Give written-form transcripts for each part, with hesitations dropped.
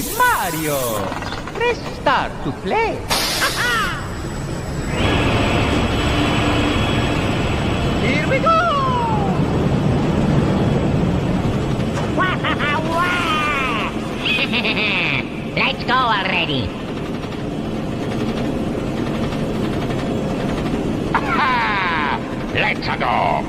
me, Mario. Press start to play. Here we go! Let's go already. Let's go!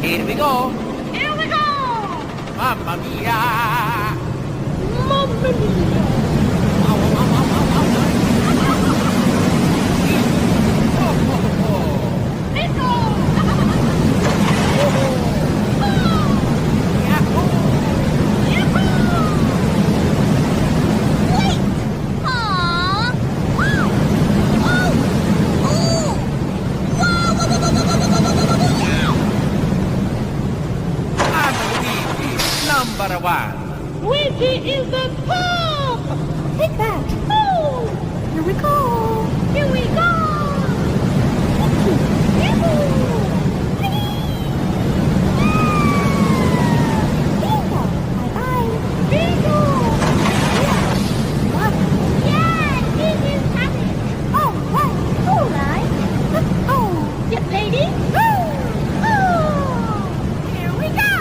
Here we go! Here we go! Mamma mia! Mamma mia! Number one. Luigi is the top! Take that! Oh! Here we go! Here we go! Bingo! Bye-bye! Bingo! Yeah! What? Yeah! This is happy! All right! All right! Oh! Yes, lady! Oh! Here we go!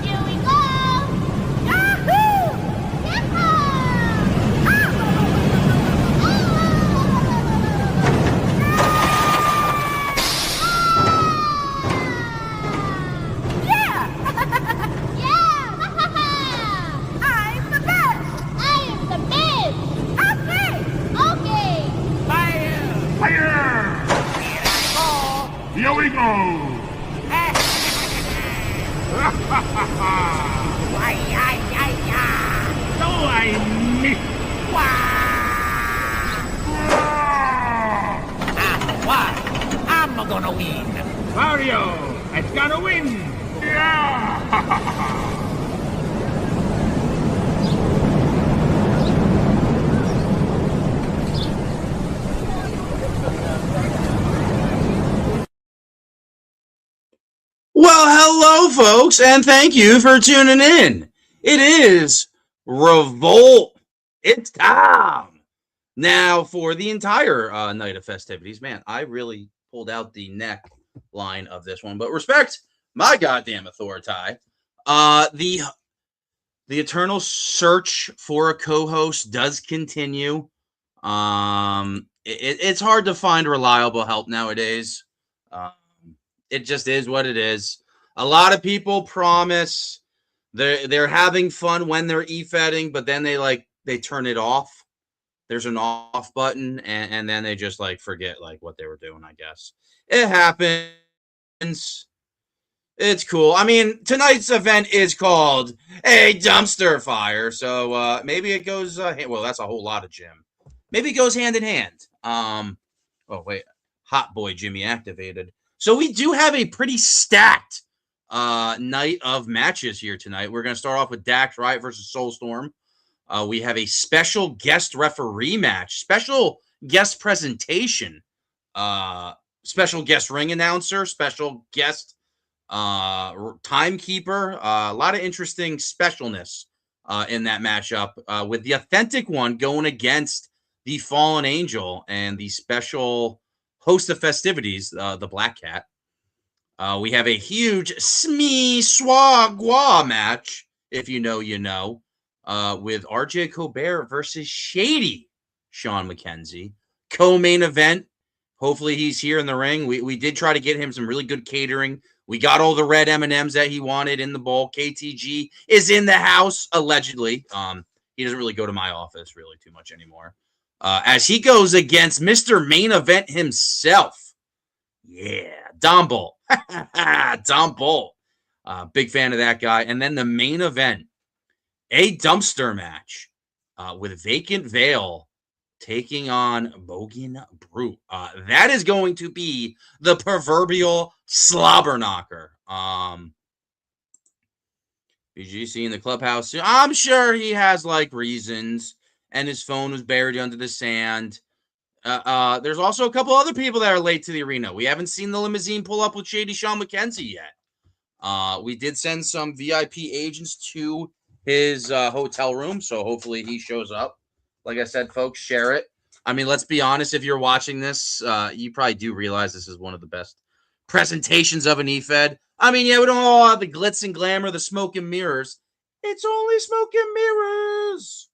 Here we go! Yahoo! Yeah! Yeah! I'm the best! I am the best! Okay! Okay! Fire! Fire! Here we go! So I missed! Why? I'm gonna win. Mario, it's gonna win! Yeah! Well, hello, folks, and thank you for tuning in. It is Revolt. It's time. Now, for the entire night of festivities, man, I really pulled out the neck line of this one, but respect my goddamn authority. The eternal search for a co-host does continue. It's hard to find reliable help nowadays. It just is what it is. A lot of people promise they're having fun when they're e-fetting, but then they turn it off. There's an off button, and then they just forget what they were doing, I guess. It happens. It's cool. I mean, tonight's event is called a dumpster fire, so maybe it goes well, that's a whole lot of Jim. Maybe it goes hand in hand. Oh wait, Hot Boy Jimmy activated. So we do have a pretty stacked night of matches here tonight. We're going to start off with Dax Riot versus Soulstorm. We have a special guest referee match, special guest presentation, special guest ring announcer, special guest timekeeper. A lot of interesting specialness in that matchup, with the authentic one going against the Fallen Angel and the special host of festivities, the Black Cat. We have a huge Smee Swa Gwa match, if you know, you know, with RJ Colbert versus Shady Sean McKenzie. Co-main event. Hopefully he's here in the ring. We did try to get him some really good catering. We got all the red M&Ms that he wanted in the bowl. KTG is in the house, allegedly. He doesn't really go to my office really too much anymore. As he goes against Mr. Main Event himself. Yeah, Dom Bolt. Dom Bolt. Big fan of that guy. And then the main event, a dumpster match with Vacant Veil taking on Bogan Brute. That is going to be the proverbial slobber knocker. BGC in the clubhouse. I'm sure he has like reasons, and his phone was buried under the sand. There's also a couple other people that are late to the arena. We haven't seen the limousine pull up with Shady Sean McKenzie yet. We did send some VIP agents to his hotel room, so hopefully he shows up. Like I said, folks, share it. I mean, let's be honest. If you're watching this, you probably do realize this is one of the best presentations of an E-Fed. I mean, yeah, we don't all have the glitz and glamour, the smoke and mirrors. It's only smoke and mirrors.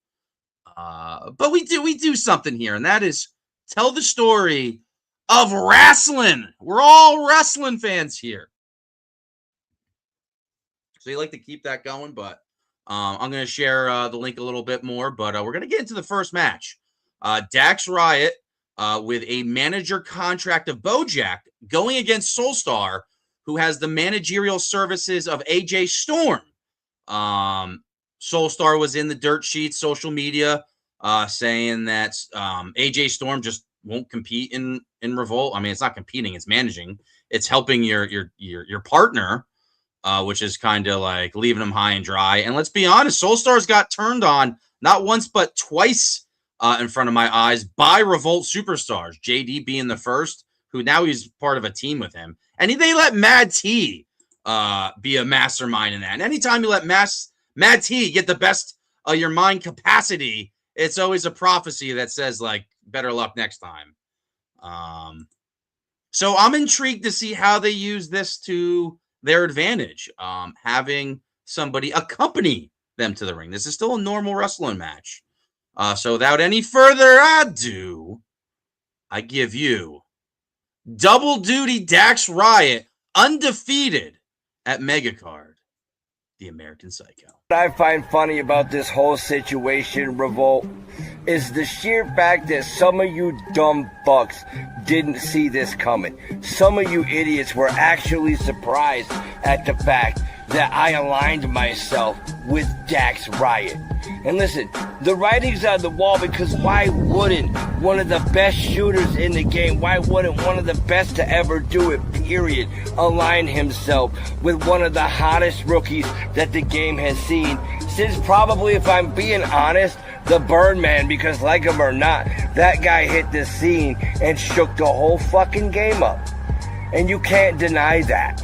But we do something here, and that is tell the story of wrestling. We're all wrestling fans here. So you like to keep that going, but I'm going to share the link a little bit more, but we're going to get into the first match. Dax Riot with a manager contract of Bojack going against Soulstar, who has the managerial services of AJ Storm. Soulstar was in the dirt sheets, social media, saying that AJ Storm just won't compete in Revolt. I mean, it's not competing; it's managing. It's helping your partner, which is kind of like leaving him high and dry. And let's be honest, Soulstar's got turned on not once but twice in front of my eyes by Revolt superstars. JD being the first, who now he's part of a team with him. And they let Mad T be a mastermind in that. And anytime you let Mad T get the best of your mind capacity, it's always a prophecy that says, like, better luck next time. So I'm intrigued to see how they use this to their advantage, having somebody accompany them to the ring. This is still a normal wrestling match. So without any further ado, I give you double duty Dax Riot, undefeated at Megacard, the American Psycho. What I find funny about this whole situation, Revolt, is the sheer fact that some of you dumb fucks didn't see this coming. Some of you idiots were actually surprised at the fact that I aligned myself with Dax Riot. And listen, the writing's on the wall, because why wouldn't one of the best shooters in the game, why wouldn't one of the best to ever do it, period, align himself with one of the hottest rookies that the game has seen since probably, if I'm being honest, the Birdman, because like him or not, that guy hit the scene and shook the whole fucking game up. And you can't deny that.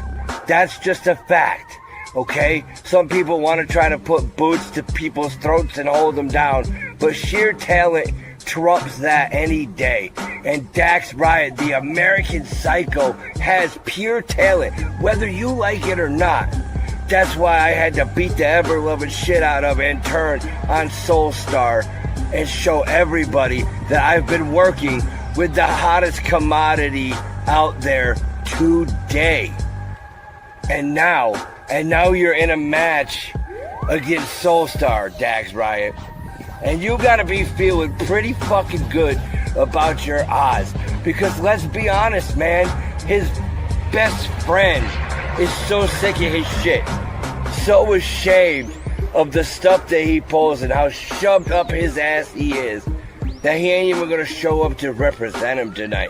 That's just a fact. Okay? Some people want to try to put boots to people's throats and hold them down, but sheer talent trumps that any day. And Dax Riot, the American Psycho, has pure talent, whether you like it or not. That's why I had to beat the ever-loving shit out of and turn on Soulstar and show everybody that I've been working with the hottest commodity out there today. And now you're in a match against Soulstar, Dax Riot. And you gotta be feeling pretty fucking good about your odds. Because let's be honest, man, his best friend is so sick of his shit. So ashamed of the stuff that he pulls and how shoved up his ass he is, that he ain't even gonna show up to represent him tonight.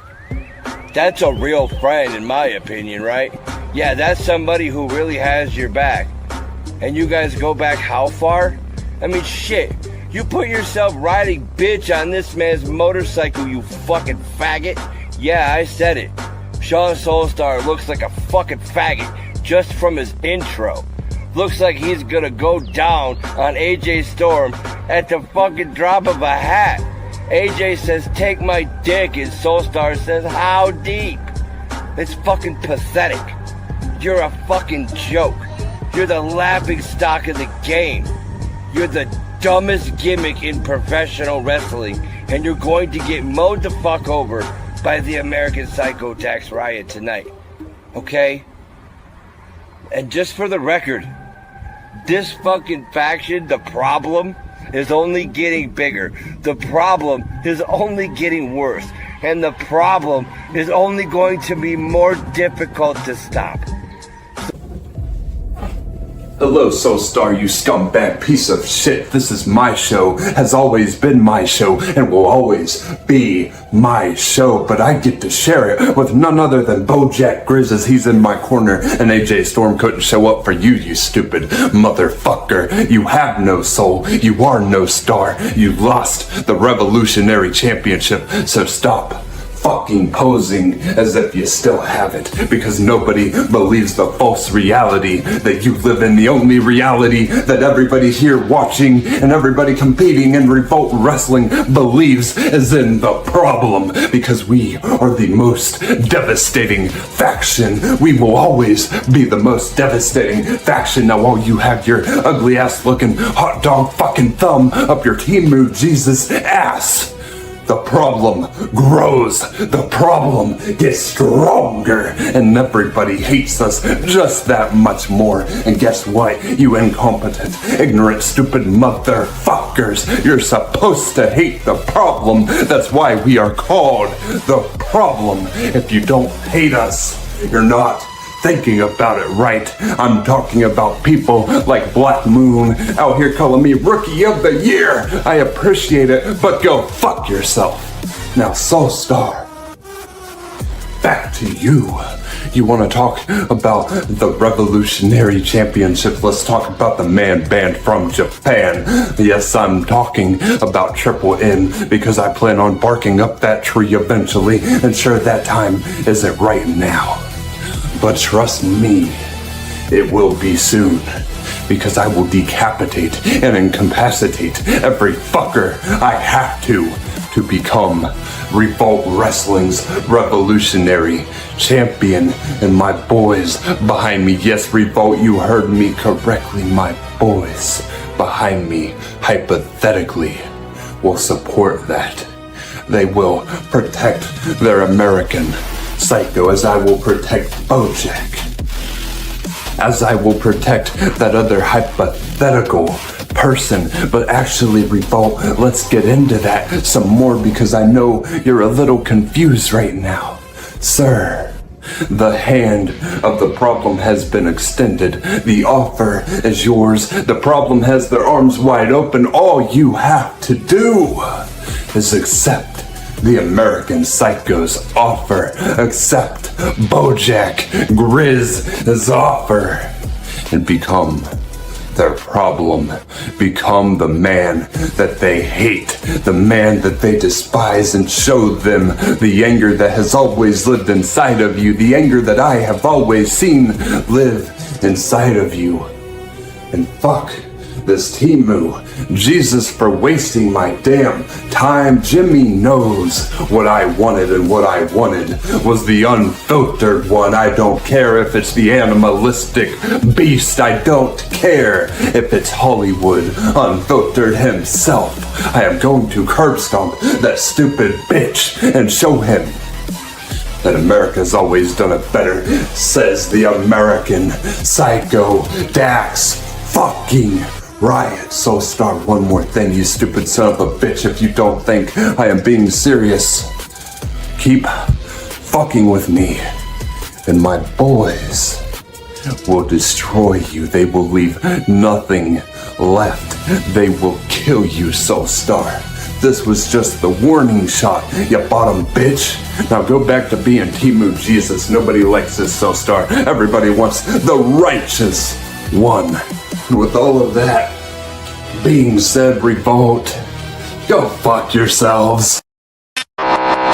That's a real friend, in my opinion, right? Yeah, that's somebody who really has your back. And you guys go back how far? I mean, shit. You put yourself riding bitch on this man's motorcycle, you fucking faggot. Yeah, I said it. Sean Soulstar looks like a fucking faggot just from his intro. Looks like he's gonna go down on AJ Storm at the fucking drop of a hat. AJ says, take my dick, and Soulstar says, how deep? It's fucking pathetic. You're a fucking joke. You're the laughing stock of the game. You're the dumbest gimmick in professional wrestling, and you're going to get mowed the fuck over by the American Psycho Dax Riot tonight. Okay? And just for the record, this fucking faction, the problem, is only getting bigger. The problem is only getting worse. And the problem is only going to be more difficult to stop. Hello, Soul Star, you scumbag piece of shit. This is my show, has always been my show, and will always be my show. But I get to share it with none other than BoJack Grizz, as he's in my corner, and AJ Storm couldn't show up for you, you stupid motherfucker. You have no soul. You are no star. You lost the Revolutionary Championship, so stop fucking posing as if you still have it, because nobody believes the false reality that you live in. The only reality that everybody here watching and everybody competing in Revolt Wrestling believes is in the problem, because we are the most devastating faction. We will always be the most devastating faction. Now while you have your ugly ass looking hot dog fucking thumb up your Timu Jesus ass, the problem grows, the problem gets stronger, and everybody hates us just that much more. And guess what, you incompetent, ignorant, stupid motherfuckers? You're supposed to hate the problem. That's why we are called the problem. If you don't hate us, you're not thinking about it right. I'm talking about people like Black Moon out here calling me Rookie of the Year. I appreciate it, but go fuck yourself. Now, Soul Star, back to you. You want to talk about the Revolutionary Championship? Let's talk about the man band from Japan. Yes, I'm talking about Triple N, because I plan on barking up that tree eventually, and sure, that time isn't right now. But trust me, it will be soon, because I will decapitate and incapacitate every fucker I have to become Revolt Wrestling's Revolutionary Champion. And my boys behind me, yes, Revolt, you heard me correctly, my boys behind me, hypothetically, will support that. They will protect their American Psycho, as I will protect BoJack, as I will protect that other hypothetical person. But actually, Revolt, let's get into that some more, because I know you're a little confused right now. Sir, the hand of the problem has been extended. The offer is yours. The problem has their arms wide open. All you have to do is accept the American Psycho's offer. Accept BoJack Grizz's offer and become their problem. Become the man that they hate, the man that they despise, and show them the anger that has always lived inside of you, the anger that I have always seen live inside of you. And fuck this Timu Jesus for wasting my damn time. Jimmy knows what I wanted, and what I wanted was the unfiltered one. I don't care if it's the animalistic beast. I don't care if it's Hollywood Unfiltered himself. I am going to curb stomp that stupid bitch and show him that America's always done it better, says the American Psycho Dax fucking Riot. Soul Star, one more thing, you stupid son of a bitch. If you don't think I am being serious, keep fucking with me, and my boys will destroy you. They will leave nothing left. They will kill you, Soul Star. This was just the warning shot, you bottom bitch. Now go back to being Timu Jesus. Nobody likes this, Soul Star. Everybody wants the righteous one. And with all of that being said, Revolt, go fuck yourselves. I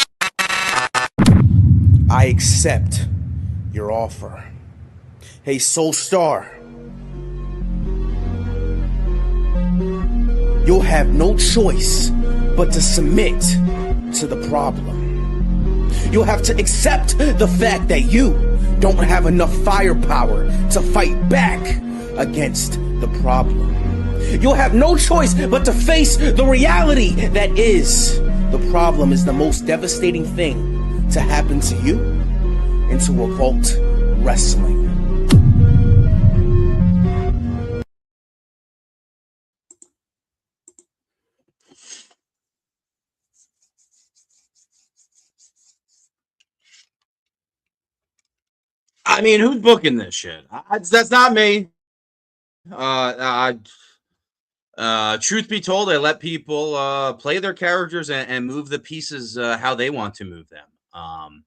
accept your offer. Hey, Soul Star, you'll have no choice but to submit to the problem. You'll have to accept the fact that you don't have enough firepower to fight back against the problem. You'll have no choice but to face the reality that is, the problem is the most devastating thing to happen to you and to Revolt Wrestling. I mean, who's booking this shit? That's not me. Truth be told, I let people play their characters and move the pieces how they want to move them.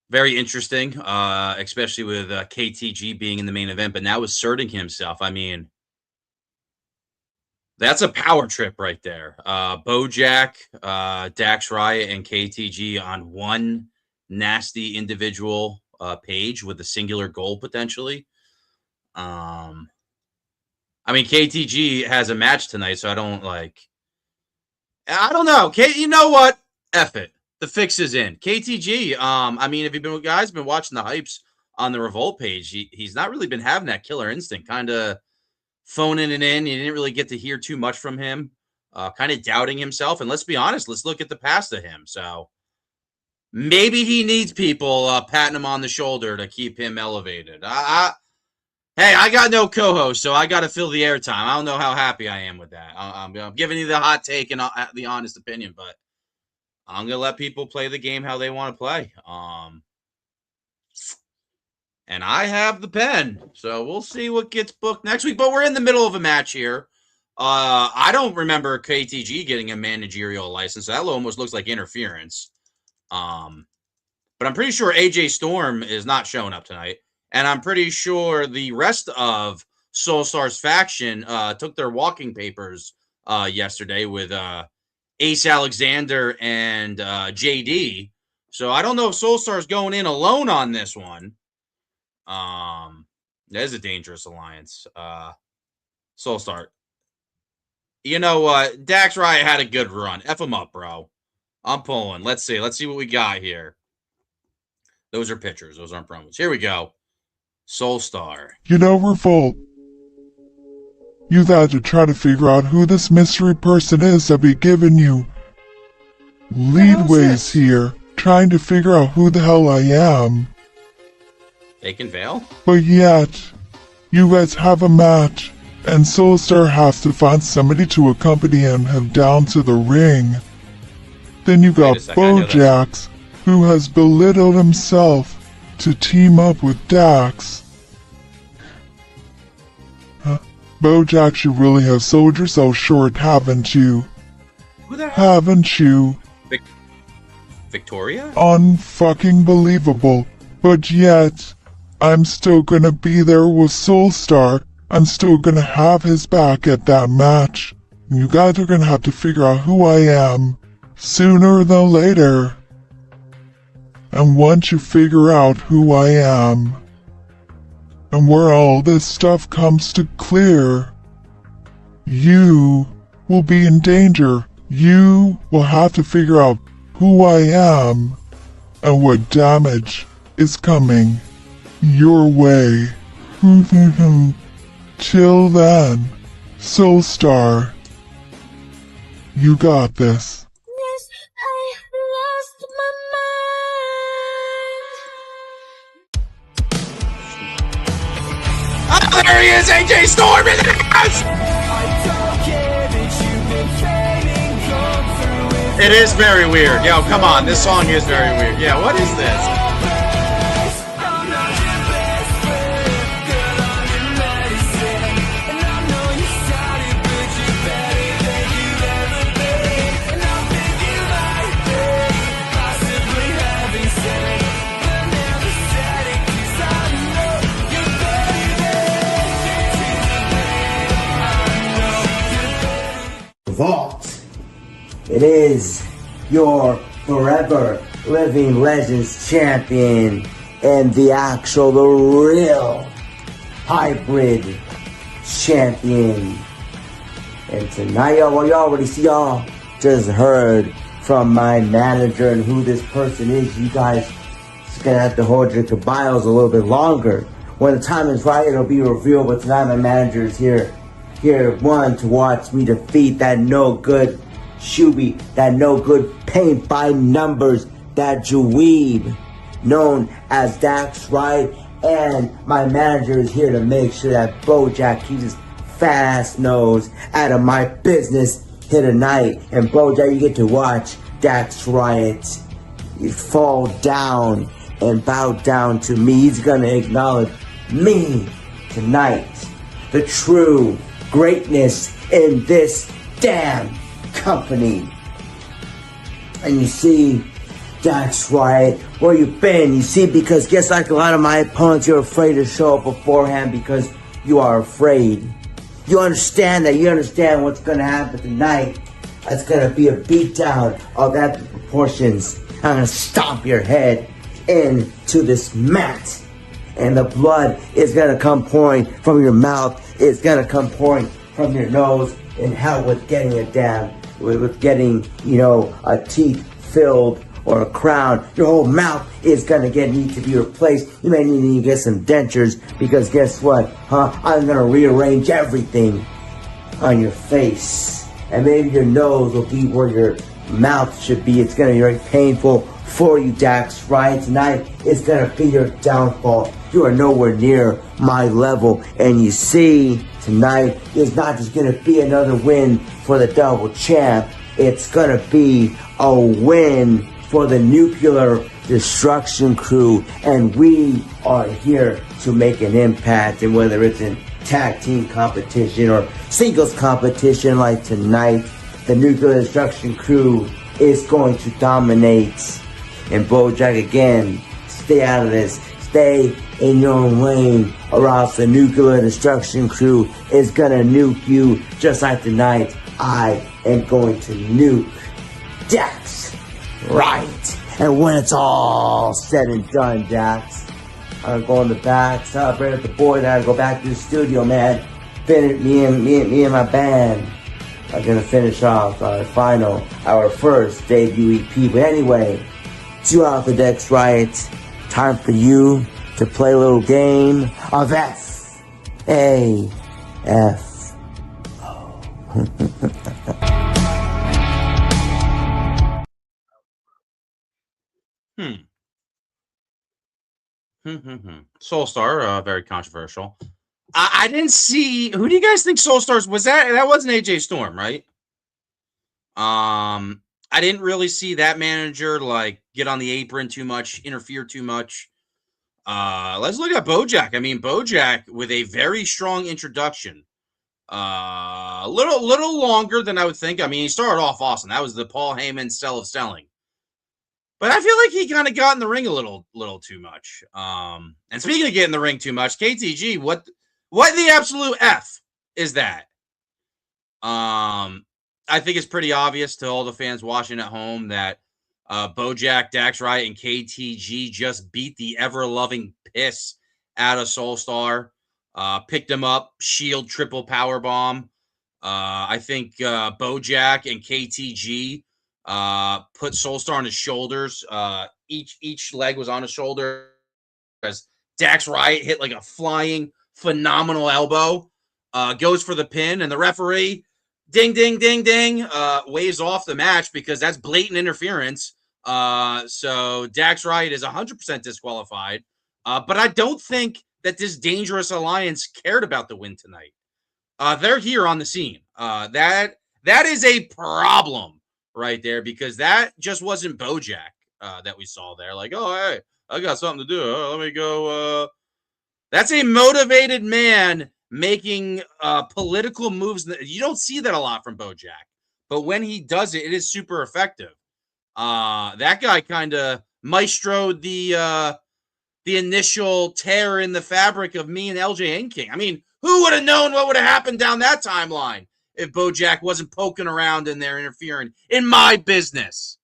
Very interesting, especially with KTG being in the main event, but now asserting himself. I mean, that's a power trip right there. Bojack, Dax Riot, and KTG on one nasty individual page with a singular goal potentially. I mean, KTG has a match tonight, so I don't know. You know what? F it. The fix is in. KTG, I mean, if you guys been watching the hypes on the Revolt page, he's not really been having that killer instinct, kind of phoning it in. You didn't really get to hear too much from him, kind of doubting himself. And let's be honest, let's look at the past of him. So maybe he needs people patting him on the shoulder to keep him elevated. Hey, I got no co-host, so I got to fill the airtime. I don't know how happy I am with that. I'm giving you the hot take and the honest opinion, but I'm going to let people play the game how they want to play. And I have the pen, so we'll see what gets booked next week. But we're in the middle of a match here. I don't remember KTG getting a managerial license. So that almost looks like interference. But I'm pretty sure AJ Storm is not showing up tonight. And I'm pretty sure the rest of Soulstar's faction took their walking papers yesterday with Ace Alexander and JD. So I don't know if Soulstar's going in alone on this one. That is a dangerous alliance. Soulstar. You know what? Dax Riot had a good run. F him up, bro. I'm pulling. Let's see. Let's see what we got here. Those are pictures. Those aren't promos. Here we go. Soulstar. You know, Revolt, you've had to try to figure out who this mystery person is that we've given you leadways here, trying to figure out who the hell I am. Bacon Veil? But yet, you guys have a match, and Soulstar has to find somebody to accompany him down to the ring. Then you got Bojax, who has belittled himself to team up with Dax. Bojax, you really have sold yourself short, haven't you? Who the hell? Haven't you? Victoria? Unfucking believable. But yet, I'm still gonna be there with Soulstar. I'm still gonna have his back at that match. You guys are gonna have to figure out who I am sooner than later. And once you figure out who I am, and where all this stuff comes to clear, you will be in danger. You will have to figure out who I am and what damage is coming your way. Till then, Soulstar, you got this. Yes, I lost my mind. Oh, there he is, AJ Storm in the house! It is very weird. Yo, come on, this song is very weird. Yeah, what is this? Revolt. It is your forever living legends champion and the real hybrid champion. And tonight, you already see, y'all just heard from my manager and who this person is. You guys just gonna have to hold your caballos a little bit longer. When the time is right, it'll be revealed. But tonight, my manager is here one to watch me defeat that no good Shuby, that no good paint by numbers, that Juweeb, known as Dax Riot, and my manager is here to make sure that Bojack keeps his fat ass nose out of my business here tonight. And Bojack, you get to watch Dax Riot fall down and bow down to me. He's gonna acknowledge me tonight. The true greatness in this damn company. And you see, that's right, where you been. You see, because guess like a lot of my opponents, you're afraid to show up beforehand because you are afraid. You understand that. You understand what's going to happen tonight. It's going to be a beatdown of epic proportions. I'm going to stomp your head into this mat. And the blood is going to come pouring from your mouth. It's going to come pouring from your nose. And hell with getting with getting, a teeth filled or a crown. Your whole mouth is going to need to be replaced. You may need to get some dentures because guess what? I'm going to rearrange everything on your face. And maybe your nose will be where your mouth should be. It's going to be very painful for you, Dax, right? Tonight, it's going to be your downfall. You are nowhere near my level. And you see, tonight is not just going to be another win for the double champ. It's going to be a win for the nuclear destruction crew. And we are here to make an impact. And whether it's in tag team competition or singles competition like tonight, the nuclear destruction crew is going to dominate. And Bojack, again, stay out of this. Stay in your own lane, or else the nuclear destruction crew is gonna nuke you. Just like tonight, I am going to nuke Dax. Right. And when it's all said and done, Dax, I'm gonna go in the back, celebrate with the boys. I gotta go back to the studio, man. Finish me and my band are gonna finish off our first debut EP. But anyway, it's you out the Dex Riot. Time for you to play a little game of F-A-F. Soulstar, very controversial. I didn't see. Who do you guys think Soulstars was? That wasn't AJ Storm, right? I didn't really see that manager get on the apron too much, interfere too much. Let's look at Bojack. I mean, Bojack with a very strong introduction. A little longer than I would think. I mean, he started off awesome. That was the Paul Heyman style of selling. But I feel like he kind of got in the ring a little too much. And speaking of getting in the ring too much, KTG, what the absolute F is that? I think it's pretty obvious to all the fans watching at home that Bojack, Dax Riot, and KTG just beat the ever-loving piss out of Soulstar. Picked him up, Shield triple power bomb. I think Bojack and KTG put Soulstar on his shoulders. Each leg was on his shoulder as Dax Riot hit a flying, phenomenal elbow. Goes for the pin, and the referee, ding, ding, ding, ding, waves off the match because that's blatant interference. So Dax Riot is 100% disqualified. But I don't think that this dangerous alliance cared about the win tonight. They're here on the scene. That is a problem right there because that just wasn't Bojack that we saw there. Oh, hey, I got something to do. Let me go. That's a motivated man making political moves. You don't see that a lot from Bojack, but when he does it, it is super effective. That guy kind of maestroed the initial tear in the fabric of me and LJ and King. I mean, who would have known what would have happened down that timeline if Bojack wasn't poking around in there interfering in my business?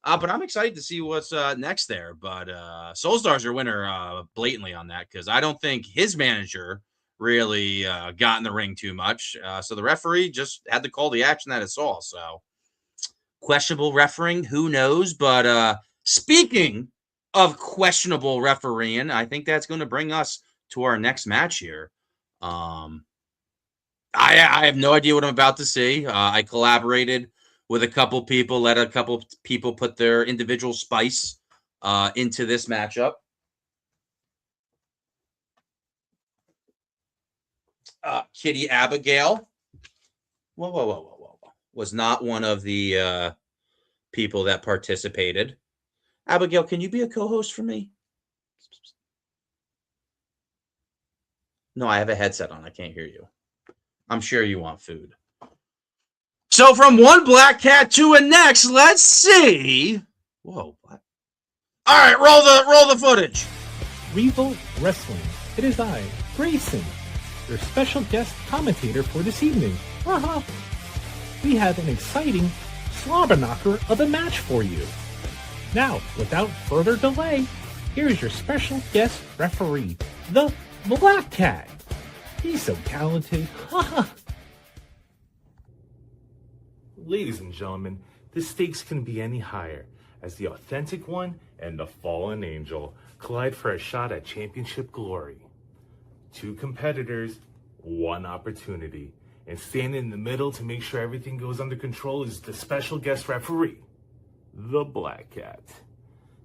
But I'm excited to see what's next there. But Soulstar's your winner blatantly on that because I don't think his manager really got in the ring too much. So the referee just had to call the action that it saw. So questionable refereeing, who knows? But speaking of questionable refereeing, I think that's going to bring us to our next match here. I have no idea what I'm about to see. I collaborated with a couple people, let a couple people put their individual spice into this matchup. Kitty Abigail. Whoa. Was not one of the people that participated. Abigail, can you be a co-host for me? No, I have a headset on. I can't hear you. I'm sure you want food. So from one black cat to a next, let's see. Whoa. What? All right, roll the footage. Revolt Wrestling. It is I, Grayson, your special guest commentator for this evening. We have an exciting slobber knocker of a match for you. Now, without further delay, here's your special guest referee, the Black Cat. He's so talented. Ladies and gentlemen, the stakes can be any higher as the Authentic One and the Fallen Angel collide for a shot at championship glory. Two competitors, one opportunity. And standing in the middle to make sure everything goes under control is the special guest referee, the Black Cat.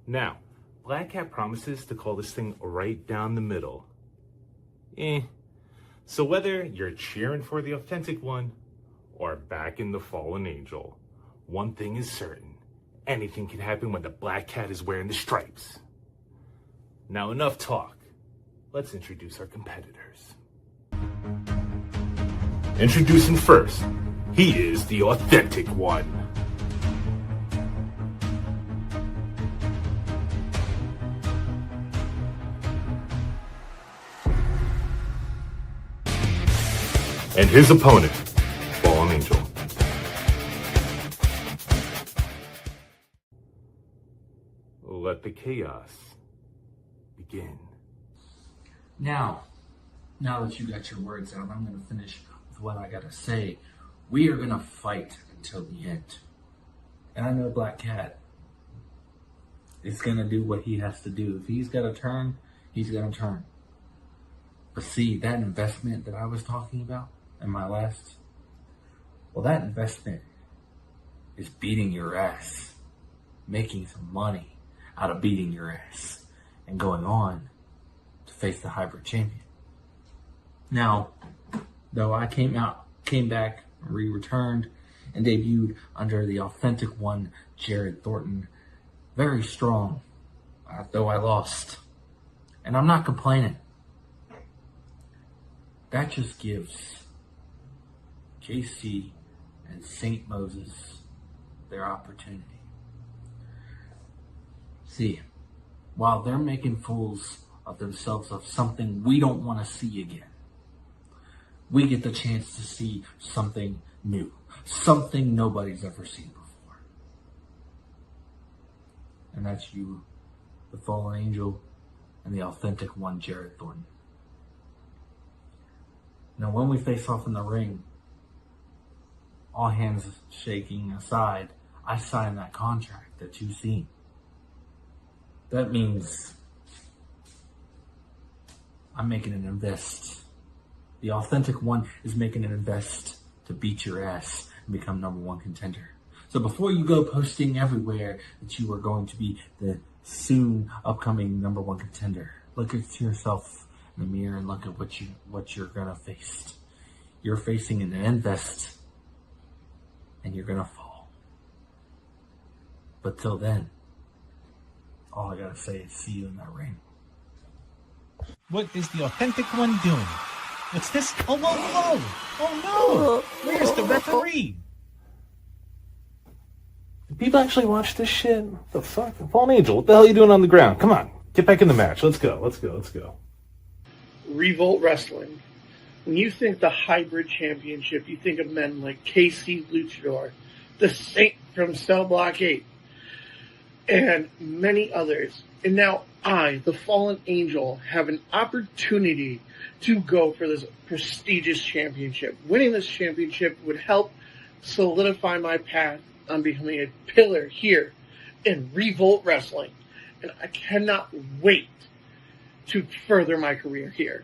Now, Black Cat promises to call this thing right down the middle. So whether you're cheering for the Authentic One or backing the Fallen Angel, one thing is certain. Anything can happen when the Black Cat is wearing the stripes. Now enough talk. Let's introduce our competitors. Introducing first, he is the Authentic One. And his opponent, Fallen Angel. Let the chaos begin. Now that you got your words out, I'm going to finish with what I got to say. We are going to fight until the end. And I know Black Cat is going to do what he has to do. If he's got to turn, he's going to turn. But see, that investment that I was talking about in my last, well, that investment is beating your ass, making some money out of beating your ass, and going on to face the hybrid champion. Now, though I came back, returned, and debuted under the Authentic One, Jared Thornton, very strong, though I lost. And I'm not complaining. That just gives JC and St. Moses their opportunity. See, while they're making fools of themselves of something we don't want to see again, we get the chance to see something new, something nobody's ever seen before. And that's you, the Fallen Angel, and the Authentic One, Jared Thornton. Now, when we face off in the ring, all hands shaking aside, I signed that contract that you've seen. That means I'm making an invest. The Authentic One is making an invest to beat your ass and become number one contender. So before you go posting everywhere that you are going to be the soon upcoming number one contender, look at yourself in the mirror and look at what you're gonna face. You're facing an invest, and you're gonna fall. But till then, all I gotta say is see you in that ring. What is the Authentic One doing? What's this? Oh, whoa, whoa! Oh no! Where's the referee? Do people actually watch this shit? What the fuck? Fallen Angel, what the hell are you doing on the ground? Come on, get back in the match. Let's go. Revolt Wrestling. When you think the hybrid championship, you think of men like KC Luchador, the Saint from Cell Block 8, and many others. And now I, the Fallen Angel, have an opportunity to go for this prestigious championship. Winning this championship would help solidify my path on becoming a pillar here in Revolt Wrestling. And I cannot wait to further my career here.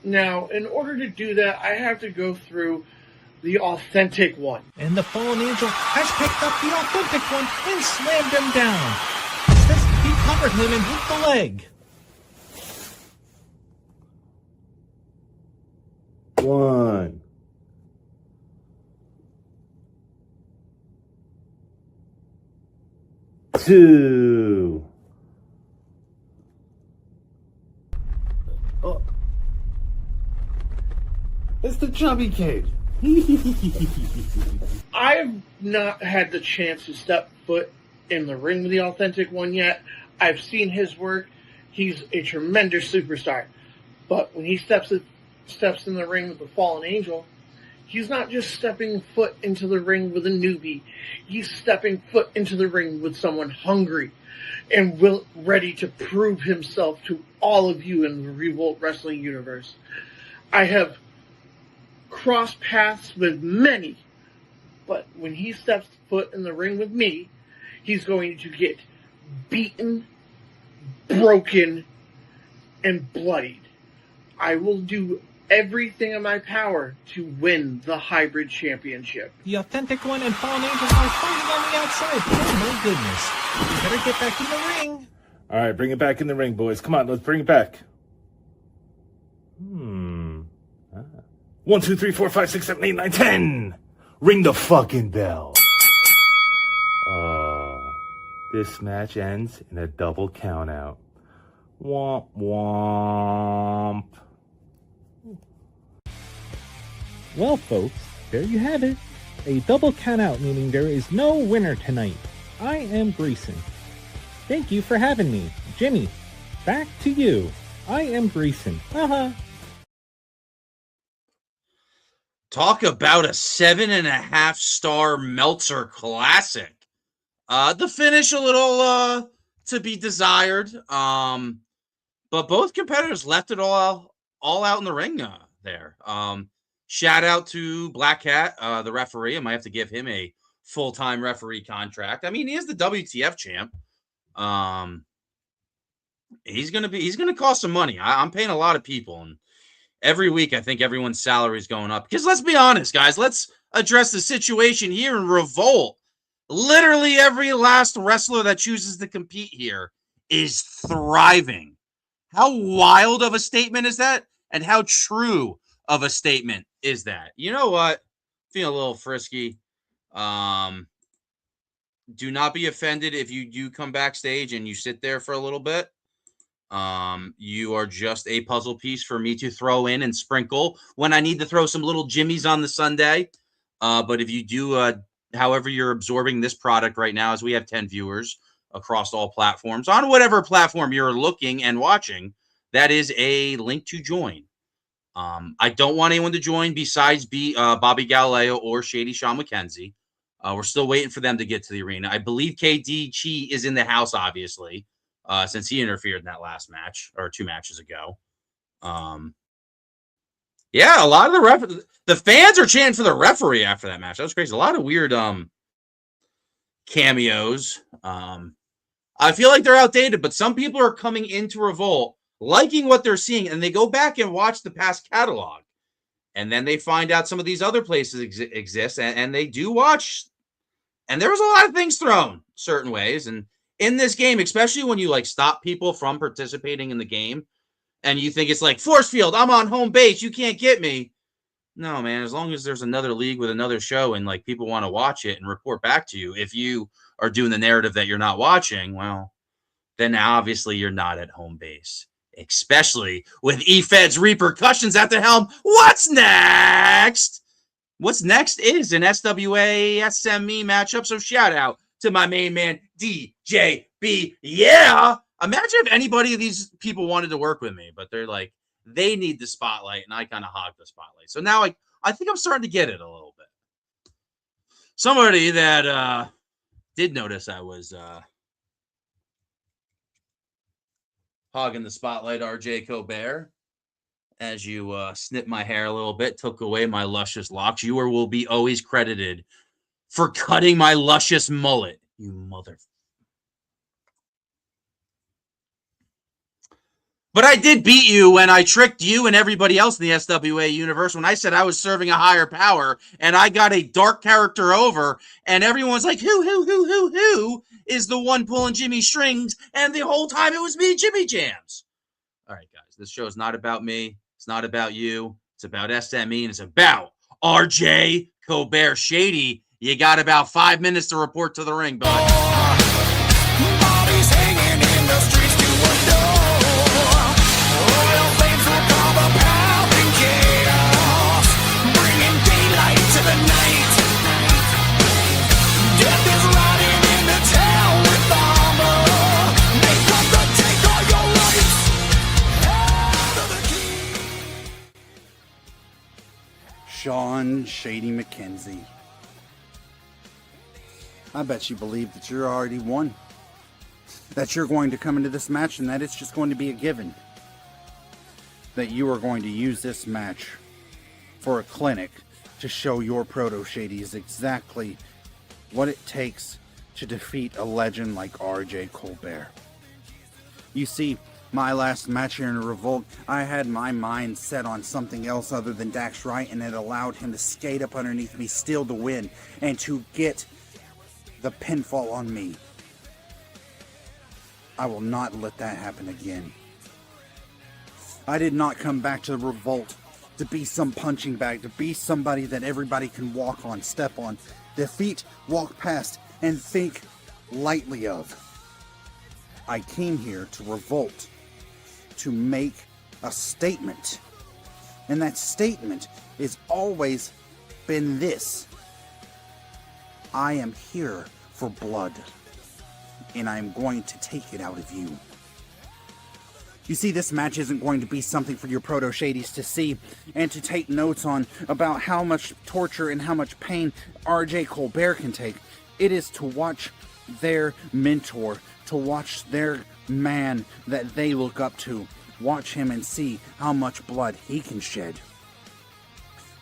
Now, in order to do that, I have to go through the Authentic One. And the Fallen Angel has picked up the Authentic One and slammed him down. Since he covered him and hit the leg. 1, 2. chubby cage. I've not had the chance to step foot in the ring with the Authentic One yet. I've seen his work. He's a tremendous superstar. But when he steps in the ring with the Fallen Angel, he's not just stepping foot into the ring with a newbie. He's stepping foot into the ring with someone hungry and ready to prove himself to all of you in the Revolt Wrestling universe. I have crossed paths with many, but when he steps foot in the ring with me, he's going to get beaten, broken, and bloodied. I will do everything in my power to win the Hybrid Championship. The Authentic One and Fallen Angel are fighting on the outside. Oh my goodness. You better get back in the ring. All right, bring it back in the ring, boys. Come on, let's bring it back. 1, 2, 3, 4, 5, 6, 7, 8, 9, 10. Ring the fucking bell. This match ends in a double countout. Womp womp. Well, folks, there you have it. A double countout, meaning there is no winner tonight. I am Grayson. Thank you for having me. Jimmy, back to you. I am Grayson. Talk about a 7.5-star Meltzer classic. The finish a little to be desired. But both competitors left it all out in the ring there. Shout out to Black Cat, the referee. I might have to give him a full-time referee contract. I mean, he is the WTF champ. He's gonna cost some money. I'm paying a lot of people, and every week I think everyone's salary is going up. Because let's be honest, guys, let's address the situation here in Revolt. Literally every last wrestler that chooses to compete here is thriving. How wild of a statement is that? And how true of a statement is that? You know what? Feeling a little frisky. Do not be offended if you do come backstage and you sit there for a little bit. You are just a puzzle piece for me to throw in and sprinkle when I need to throw some little jimmies on the Sunday. But if you do, however you're absorbing this product right now, as we have 10 viewers across all platforms, on whatever platform you're looking and watching, that is a link to join. I don't want anyone to join besides Bobby Galileo or Shady Sean McKenzie. We're still waiting for them to get to the arena. I believe KD Chi is in the house, obviously, since he interfered in that last match or 2 matches ago. Yeah, a lot of the fans are chanting for the referee after that match. That was crazy. A lot of weird cameos. I feel like they're outdated, but some people are coming into Revolt liking what they're seeing, and they go back and watch the past catalog. And then they find out some of these other places exist, and they do watch. And there was a lot of things thrown certain ways. And in this game, especially when you like stop people from participating in the game, and you think it's like force field, I'm on home base, you can't get me. No, man, as long as there's another league with another show and like people want to watch it and report back to you, if you are doing the narrative that you're not watching, well, then obviously you're not at home base. Especially with eFed's repercussions at the helm. What's next? What's next is an SWA SME matchup. So shout out to my main man, DJB. Yeah. Imagine if anybody of these people wanted to work with me, but they're like, they need the spotlight, and I kind of hog the spotlight. So now I think I'm starting to get it a little bit. Somebody that did notice I was hogging the spotlight, RJ Colbert, as you snipped my hair a little bit, took away my luscious locks. You will be always credited for cutting my luscious mullet, you mother. But I did beat you when I tricked you and everybody else in the SWA universe when I said I was serving a higher power, and I got a dark character over, and everyone's like, who is the one pulling Jimmy's strings? And the whole time it was me, Jimmy Jams. All right, guys, this show is not about me. It's not about you. It's about SME, and it's about RJ Colbert. Shady, you got about 5 minutes to report to the ring, bud. Bodies hanging in the streets to adore. Oil flames will cover pounding chaos. Sean Shady McKenzie. I bet you believe that you're already won. That you're going to come into this match and that it's just going to be a given. That you are going to use this match for a clinic to show your proto-shadies exactly what it takes to defeat a legend like RJ Colbert. You see, my last match here in Revolt, I had my mind set on something else other than Dax Wright, and it allowed him to skate up underneath me, steal the win, and to get the pinfall on me. I will not let that happen again. I did not come back to Revolt to be some punching bag, to be somebody that everybody can walk on, step on, defeat, walk past, and think lightly of. I came here to Revolt to make a statement. And that statement has always been this. I am here for blood. And I am going to take it out of you. You see, this match isn't going to be something for your proto-shadies to see and to take notes on about how much torture and how much pain RJ Colbert can take. It is to watch their mentor, to watch their man that they look up to, watch him and see how much blood he can shed,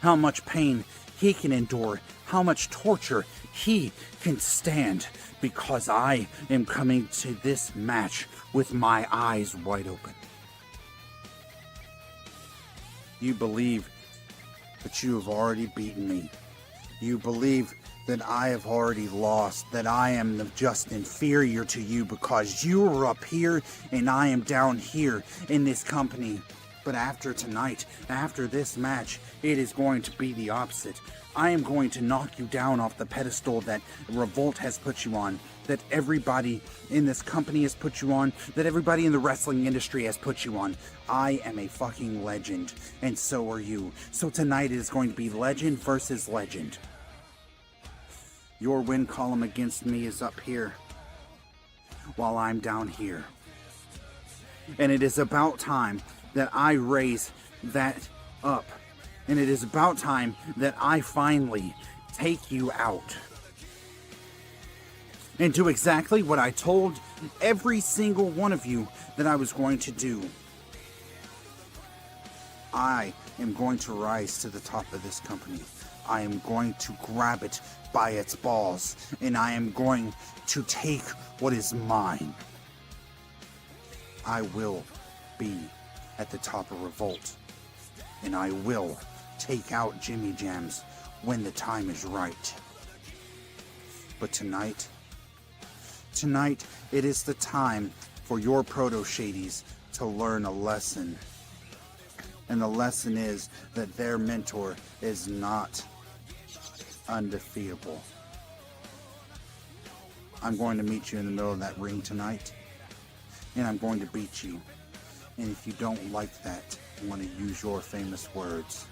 how much pain he can endure, how much torture he can stand, because I am coming to this match with my eyes wide open. You believe that you have already beaten me. You believe that I have already lost, that I am just inferior to you because you are up here and I am down here in this company. But after tonight, after this match, it is going to be the opposite. I am going to knock you down off the pedestal that Revolt has put you on, that everybody in this company has put you on, that everybody in the wrestling industry has put you on. I am a fucking legend, and so are you. So tonight it is going to be legend versus legend. Your win column against me is up here, while I'm down here. And it is about time that I raise that up. And it is about time that I finally take you out. And do exactly what I told every single one of you that I was going to do. I am going to rise to the top of this company. I am going to grab it by its balls. And I am going to take what is mine. I will be at the top of Revolt. And I will take out Jimmy Jams when the time is right. But tonight it is the time for your proto-shadies to learn a lesson. And the lesson is that their mentor is not undefeatable. I'm going to meet you in the middle of that ring tonight, and I'm going to beat you. And if you don't like that, you want to use your famous words,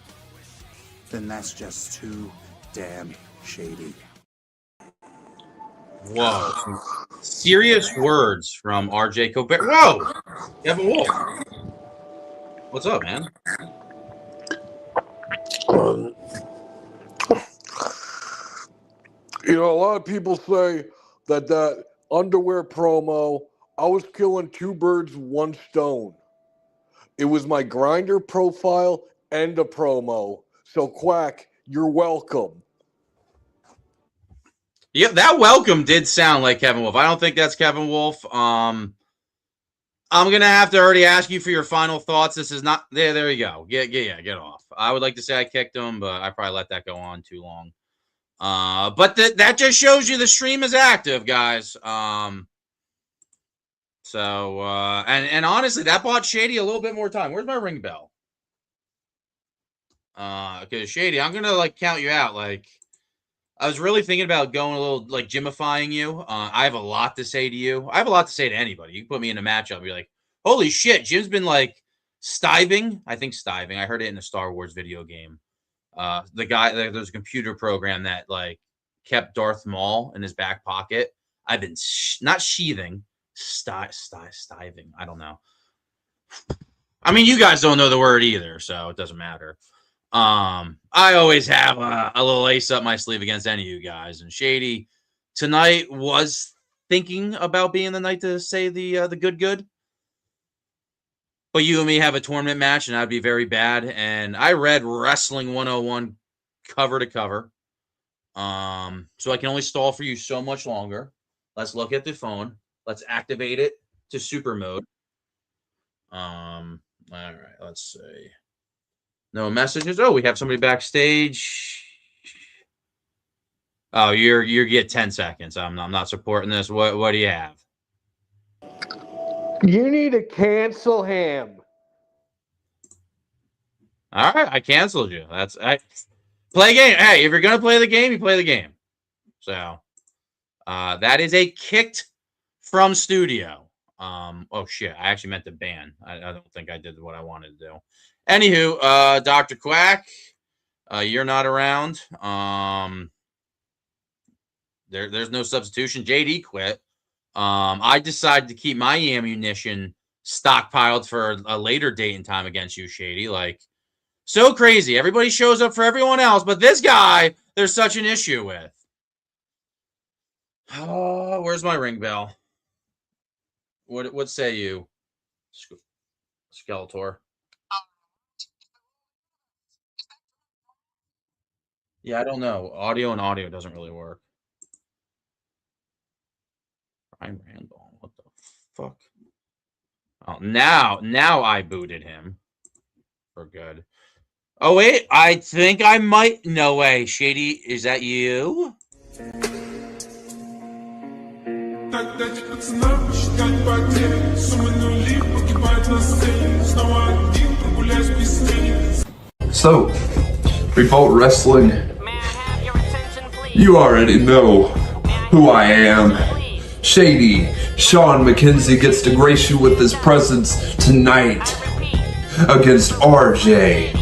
then that's just too damn shady. Whoa. Some serious words from RJ Colbert. Whoa! Kevin Wolf. What's up, man? You know, a lot of people say that underwear promo, I was killing two birds with one stone. It was my grinder profile and a promo. So, Quack, you're welcome. Yeah, that welcome did sound like Kevin Wolf. I don't think that's Kevin Wolf. I'm gonna have to already ask you for your final thoughts. This is not there. There you go. Get off. I would like to say I kicked him, but I probably let that go on too long. But that just shows you the stream is active, guys. So and honestly, that bought Shady a little bit more time. Where's my ring bell? Because Shady, I'm gonna like count you out. Like, I was really thinking about going a little like Jimifying you. I have a lot to say to you. I have a lot to say to anybody. You can put me in a matchup and be like, holy shit, Jim's been like stiving. I think stiving. I heard it in a Star Wars video game. The guy, there's a computer program that like kept Darth Maul in his back pocket. I've been not sheathing, stiving. I don't know. I mean, you guys don't know the word either, so it doesn't matter. I always have a little ace up my sleeve against any of you guys. And Shady tonight was thinking about being the night to say the good. But you and me have a tournament match, and I'd be very bad. And I read Wrestling 101 cover to cover. So I can only stall for you so much longer. Let's look at the phone. Let's activate it to super mode. All right, let's see. No messages. Oh, we have somebody backstage. Oh, you get 10 seconds. I'm not supporting this. What do you have? You need to cancel him. All right, I canceled you. Play a game. Hey, if you're gonna play the game, you play the game. So that is a kicked from studio. Oh shit, I actually meant to ban. I don't think I did what I wanted to do. Anywho, Dr. Quack, you're not around. There's no substitution. JD quit. I decided to keep my ammunition stockpiled for a later date and time against you, Shady. Like, so crazy. Everybody shows up for everyone else, but this guy, there's such an issue with. Oh, where's my ring bell? What say you, Skeletor? Yeah, I don't know. Audio doesn't really work. Brian Randall, what the fuck? Oh, now I booted him for good. Oh wait, I think I might. No way, Shady, is that you? So, Revolt Wrestling, you already know who I am. Shady Sean McKenzie gets to grace you with his presence tonight against RJ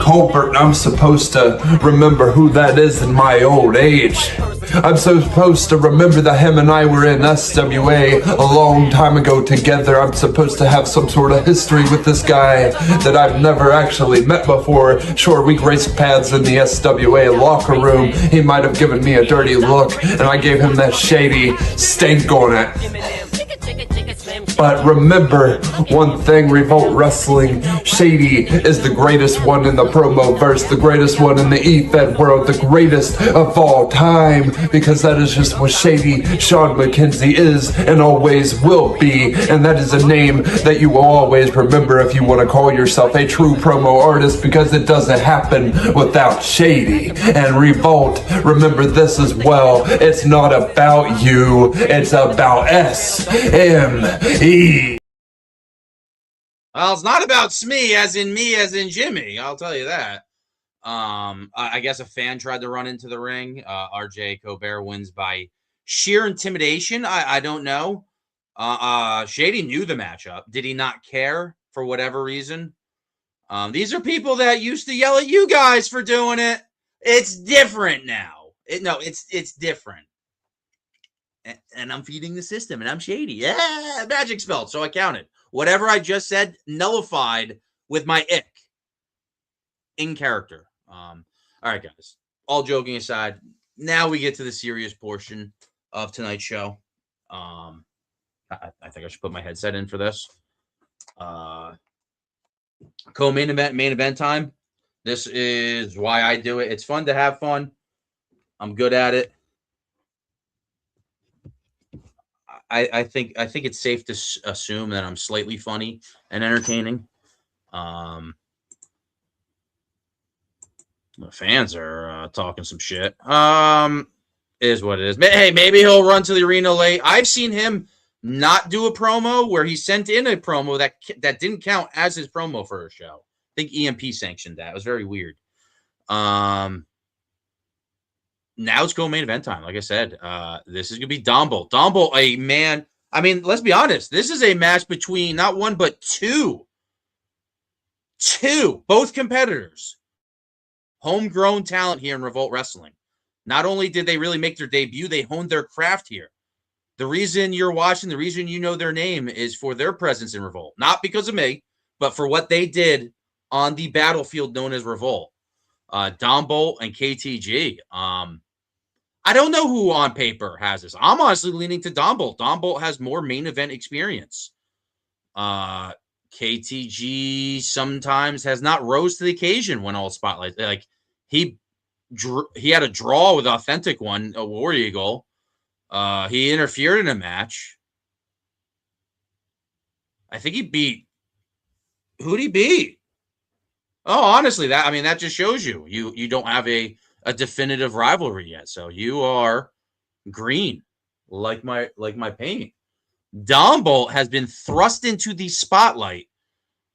Colbert. I'm supposed to remember who that is in my old age. I'm supposed to remember that him and I were in SWA a long time ago together. I'm supposed to have some sort of history with this guy that I've never actually met before. Sure, we graced paths in the SWA locker room. He might have given me a dirty look, and I gave him that shady stank on it. But remember one thing, Revolt Wrestling, Shady is the greatest one in the promo verse, the greatest one in the E-Fed world, the greatest of all time, because that is just what Shady Sean McKenzie is and always will be, and that is a name that you will always remember if you want to call yourself a true promo artist, because it doesn't happen without Shady. And Revolt, remember this as well, it's not about you, it's about SME. Well, it's not about Smee as in me as in Jimmy. I'll tell you that. I guess a fan tried to run into the ring. RJ Colbert wins by sheer intimidation. I don't know. Shady knew the matchup. Did he not care for whatever reason? These are people that used to yell at you guys for doing it. It's different now. It's different. And I'm feeding the system, and I'm Shady. Yeah, magic spell. So I counted. Whatever I just said, nullified with my ick in character. All right, guys. All joking aside, now we get to the serious portion of tonight's show. I think I should put my headset in for this. Co-main event, main event time. This is why I do it. It's fun to have fun. I'm good at it. I think it's safe to assume that I'm slightly funny and entertaining. The fans are talking some shit. Is what it is. Hey, maybe he'll run to the arena late. I've seen him not do a promo where he sent in a promo that didn't count as his promo for a show. I think EMP sanctioned that. It was very weird. Now it's co-main event time. Like I said, this is going to be Dumble. Dumble, a man. I mean, let's be honest. This is a match between not one, but two. Both competitors. Homegrown talent here in Revolt Wrestling. Not only did they really make their debut, they honed their craft here. The reason you're watching, the reason you know their name is for their presence in Revolt. Not because of me, but for what they did on the battlefield known as Revolt. Dom Bolt and KTG. I don't know who on paper has this. I'm honestly leaning to Dom Bolt. Dom Bolt has more main event experience. KTG sometimes has not rose to the occasion when all spotlights. Like he had a draw with Authentic One, a War Eagle. He interfered in a match. I think he beat. Who'd he beat? Oh, honestly, that just shows you don't have a definitive rivalry yet. So you are green, like my paint. Dom Bolt has been thrust into the spotlight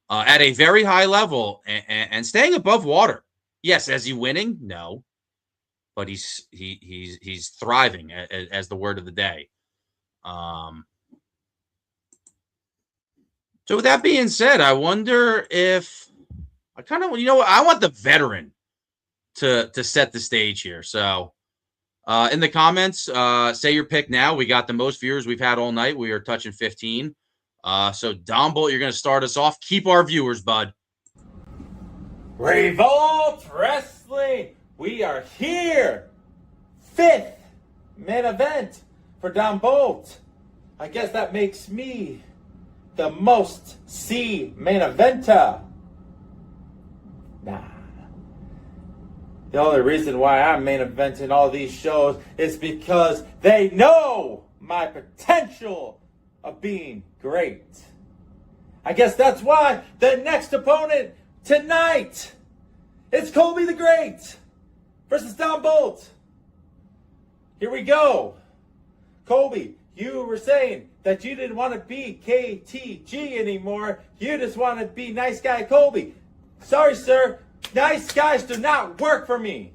at a very high level and staying above water. Yes, is he winning? No, but he's thriving as the word of the day. So with that being said, I wonder if I kind of, I want the veteran to set the stage here. So in the comments, say your pick now. We got the most viewers we've had all night. We are touching 15. So Dom Bolt, you're going to start us off. Keep our viewers, bud. Revolt Wrestling, we are here. 5th main event for Dom Bolt. I guess that makes me the most C main eventer. Nah. The only reason why I'm main eventing all these shows is because they know my potential of being great. I guess that's why the next opponent tonight is Colby the Great versus Dom Bolt. Here we go. Colby, you were saying that you didn't want to be KTG anymore. You just want to be nice guy Colby. Sorry, sir. Nice guys do not work for me.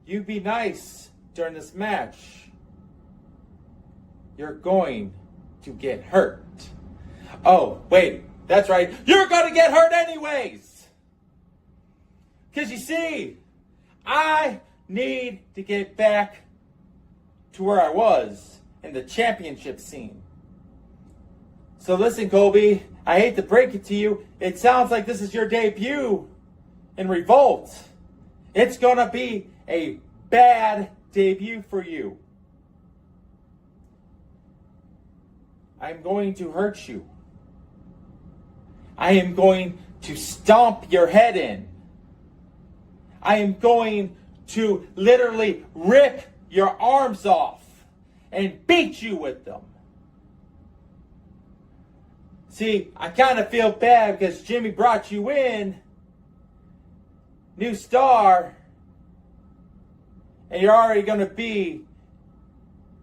You be nice during this match. You're going to get hurt. Oh, wait. That's right. You're going to get hurt anyways. Because you see, I need to get back to where I was in the championship scene. So listen, Colby, I hate to break it to you. It sounds like this is your debut in Revolt. It's going to be a bad debut for you. I'm going to hurt you. I am going to stomp your head in. I am going to literally rip your arms off and beat you with them. See, I kind of feel bad because Jimmy brought you in, new star, and you're already going to be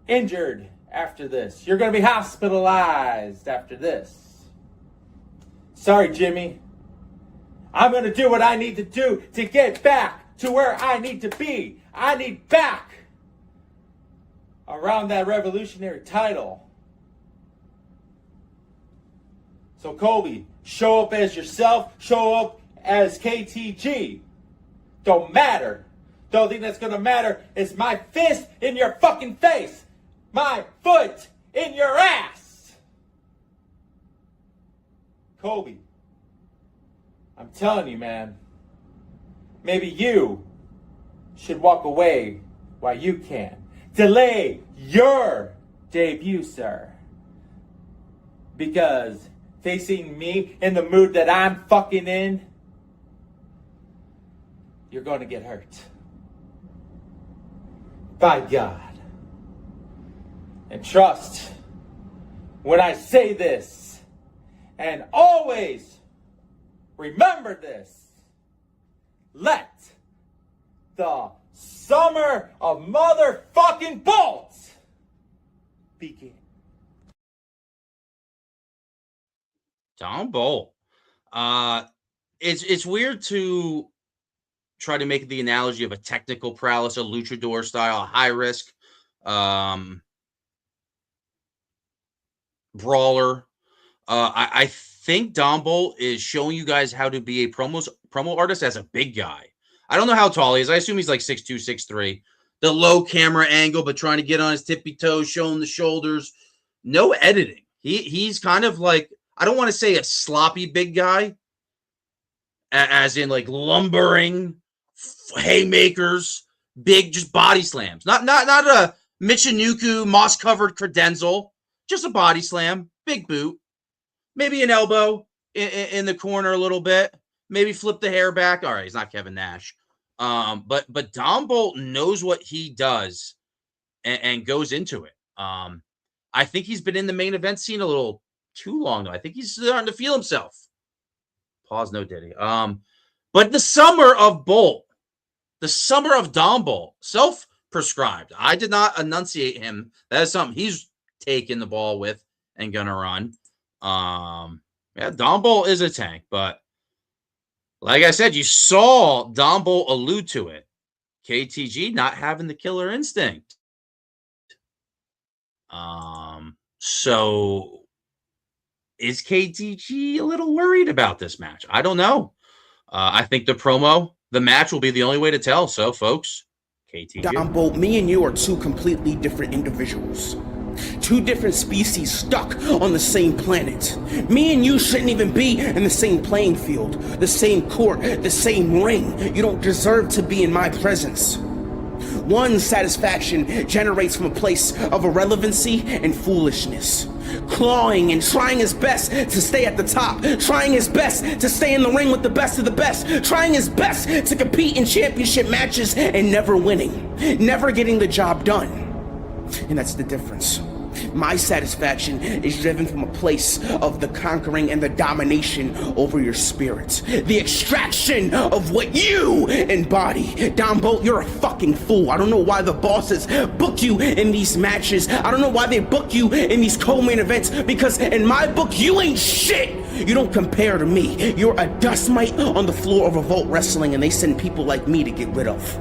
injured after this. You're going to be hospitalized after this. Sorry, Jimmy. I'm going to do what I need to do to get back to where I need to be. I need back around that revolutionary title. So Colby, show up as yourself, show up as KTG. Don't matter. The only thing that's going to matter is my fist in your fucking face. My foot in your ass. Colby, I'm telling you, man, maybe you should walk away while you can. Delay your debut, sir. Because facing me in the mood that I'm fucking in, you're going to get hurt. By God. And trust when I say this, and always remember this. Let the summer of motherfucking bolts begin. Dom Bolt. It's weird to try to make the analogy of a technical prowess, a luchador style, a high risk brawler. I think Dom Bolt is showing you guys how to be a promo artist as a big guy. I don't know how tall he is. I assume he's like 6'2", 6'3". The low camera angle, but trying to get on his tippy toes, showing the shoulders. No editing. He's kind of like, I don't want to say a sloppy big guy. as in like lumbering, haymakers, big just body slams. Not a Michinoku moss covered credenzel, just a body slam, big boot, maybe an elbow in the corner a little bit, maybe flip the hair back. All right, he's not Kevin Nash, but Dom Bolt knows what he does and goes into it. I think he's been in the main event scene a little too long, though. I think he's starting to feel himself. Pause, no Diddy. But the summer of Bolt, the summer of Dom Bolt, self-prescribed. I did not enunciate him. That is something he's taking the ball with and gonna run. Yeah, Dom Bolt is a tank, but like I said, you saw Dom Bolt allude to it. KTG not having the killer instinct. So is KTG a little worried about this match? I don't know. I think the match will be the only way to tell. So, folks, KTG. Dom Bolt, me and you are two completely different individuals. Two different species stuck on the same planet. Me and you shouldn't even be in the same playing field, the same court, the same ring. You don't deserve to be in my presence. One satisfaction generates from a place of irrelevancy and foolishness. Clawing and trying his best to stay at the top. Trying his best to stay in the ring with the best of the best. Trying his best to compete in championship matches and never winning. Never getting the job done. And that's the difference. My satisfaction is driven from a place of the conquering and the domination over your spirit. The extraction of what you embody. Dom Bolt, you're a fucking fool. I don't know why the bosses book you in these matches. I don't know why they book you in these co-main events, because in my book, you ain't shit. You don't compare to me. You're a dust mite on the floor of Revolt Wrestling, and they send people like me to get rid of.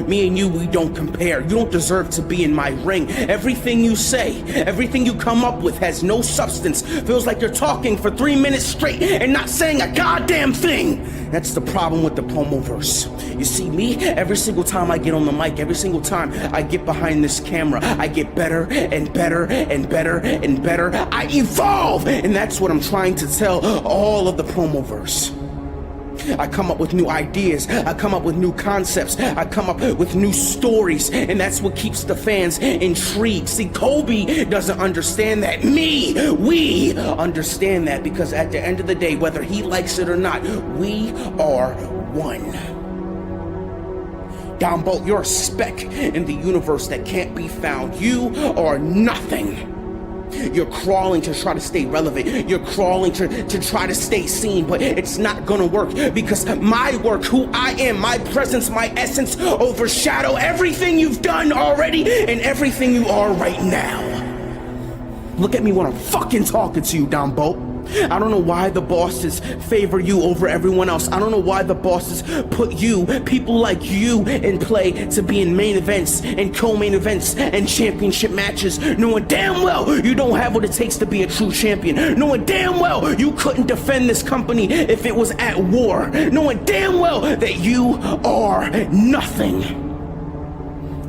Me and you, we don't compare. You don't deserve to be in my ring. Everything you say, everything you come up with has no substance. Feels like you're talking for 3 minutes straight and not saying a goddamn thing. That's the problem with the Promoverse. You see, me, every single time I get on the mic, every single time I get behind this camera, I get better and better and better and better. I evolve! And that's what I'm trying to tell all of the Promoverse. I come up with new ideas, I come up with new concepts, I come up with new stories, and that's what keeps the fans intrigued. See, Kobe doesn't understand that. We understand that, because at the end of the day, whether he likes it or not, we are one. Dom Bolt, you're a speck in the universe that can't be found. You are nothing. You're crawling to try to stay relevant. You're crawling to try to stay seen, but it's not gonna work, because my work, who I am, my presence, my essence overshadow everything you've done already and everything you are right now. Look at me when I'm fucking talking to you, Dom Bolt. I don't know why the bosses favor you over everyone else. I don't know why the bosses put you, people like you, in play to be in main events and co-main events and championship matches, knowing damn well you don't have what it takes to be a true champion, knowing damn well you couldn't defend this company if it was at war, knowing damn well that you are nothing.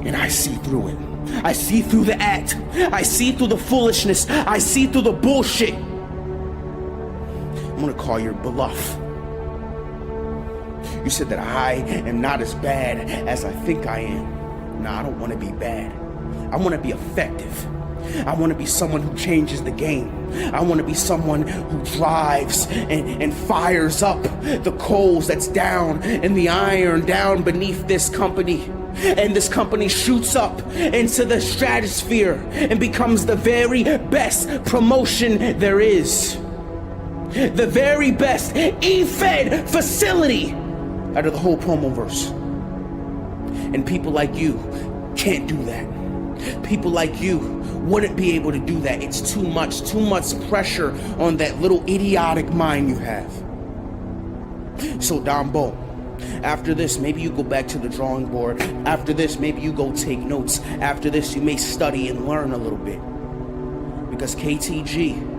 And I see through it. I see through the act. I see through the foolishness. I see through the bullshit. I'm gonna call your bluff. You said that I am not as bad as I think I am. No, I don't want to be bad. I want to be effective. I want to be someone who changes the game. I want to be someone who drives and fires up the coals that's down and the iron down beneath this company. And this company shoots up into the stratosphere and becomes the very best promotion there is. The very best E-Fed facility out of the whole Promoverse. And people like you can't do that. People like you wouldn't be able to do that. It's too much pressure on that little idiotic mind you have. So Dom Bolt, after this, maybe you go back to the drawing board. After this, maybe you go take notes. After this, you may study and learn a little bit. Because KTG,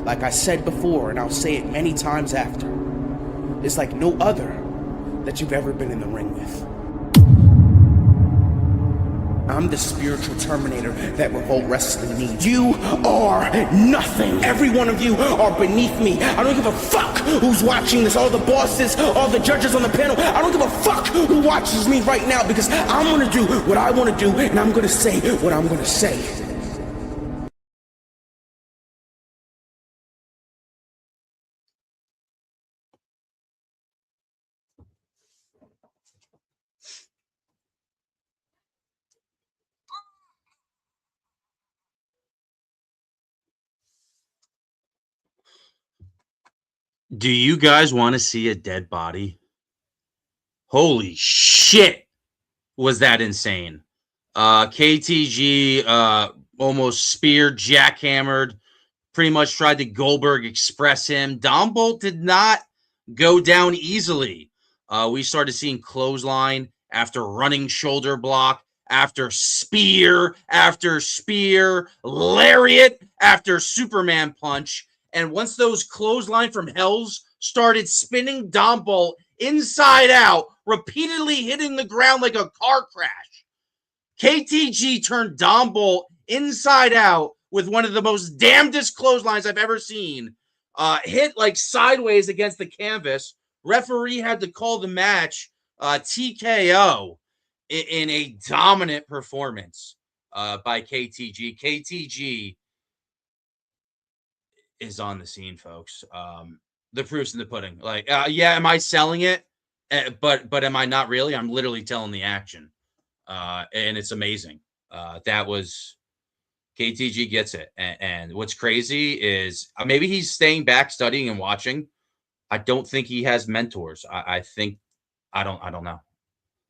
like I said before, and I'll say it many times after, is like no other that you've ever been in the ring with. I'm the spiritual terminator that Revolt Wrestling needs. You are nothing. Every one of you are beneath me. I don't give a fuck who's watching this, all the bosses, all the judges on the panel. I don't give a fuck who watches me right now, because I'm gonna do what I wanna do, and I'm gonna say what I'm gonna say. Do you guys want to see a dead body? Holy shit, was that insane? KTG almost speared, jackhammered, pretty much tried to Goldberg express him. Dom Bolt did not go down easily. We started seeing clothesline after running shoulder block, after spear, lariat, after Superman punch. And once those clothesline from Hells started spinning Dom Bolt inside out, repeatedly hitting the ground like a car crash, KTG turned Dom Bolt inside out with one of the most damnedest clotheslines I've ever seen. Hit like sideways against the canvas. Referee had to call the match TKO in a dominant performance by KTG. KTG is on the scene, folks. The proof's in the pudding. Like, yeah, am I selling it? But am I not really? I'm literally telling the action. And it's amazing. That was KTG gets it. And what's crazy is maybe he's staying back, studying and watching. I don't think he has mentors. I think I don't know.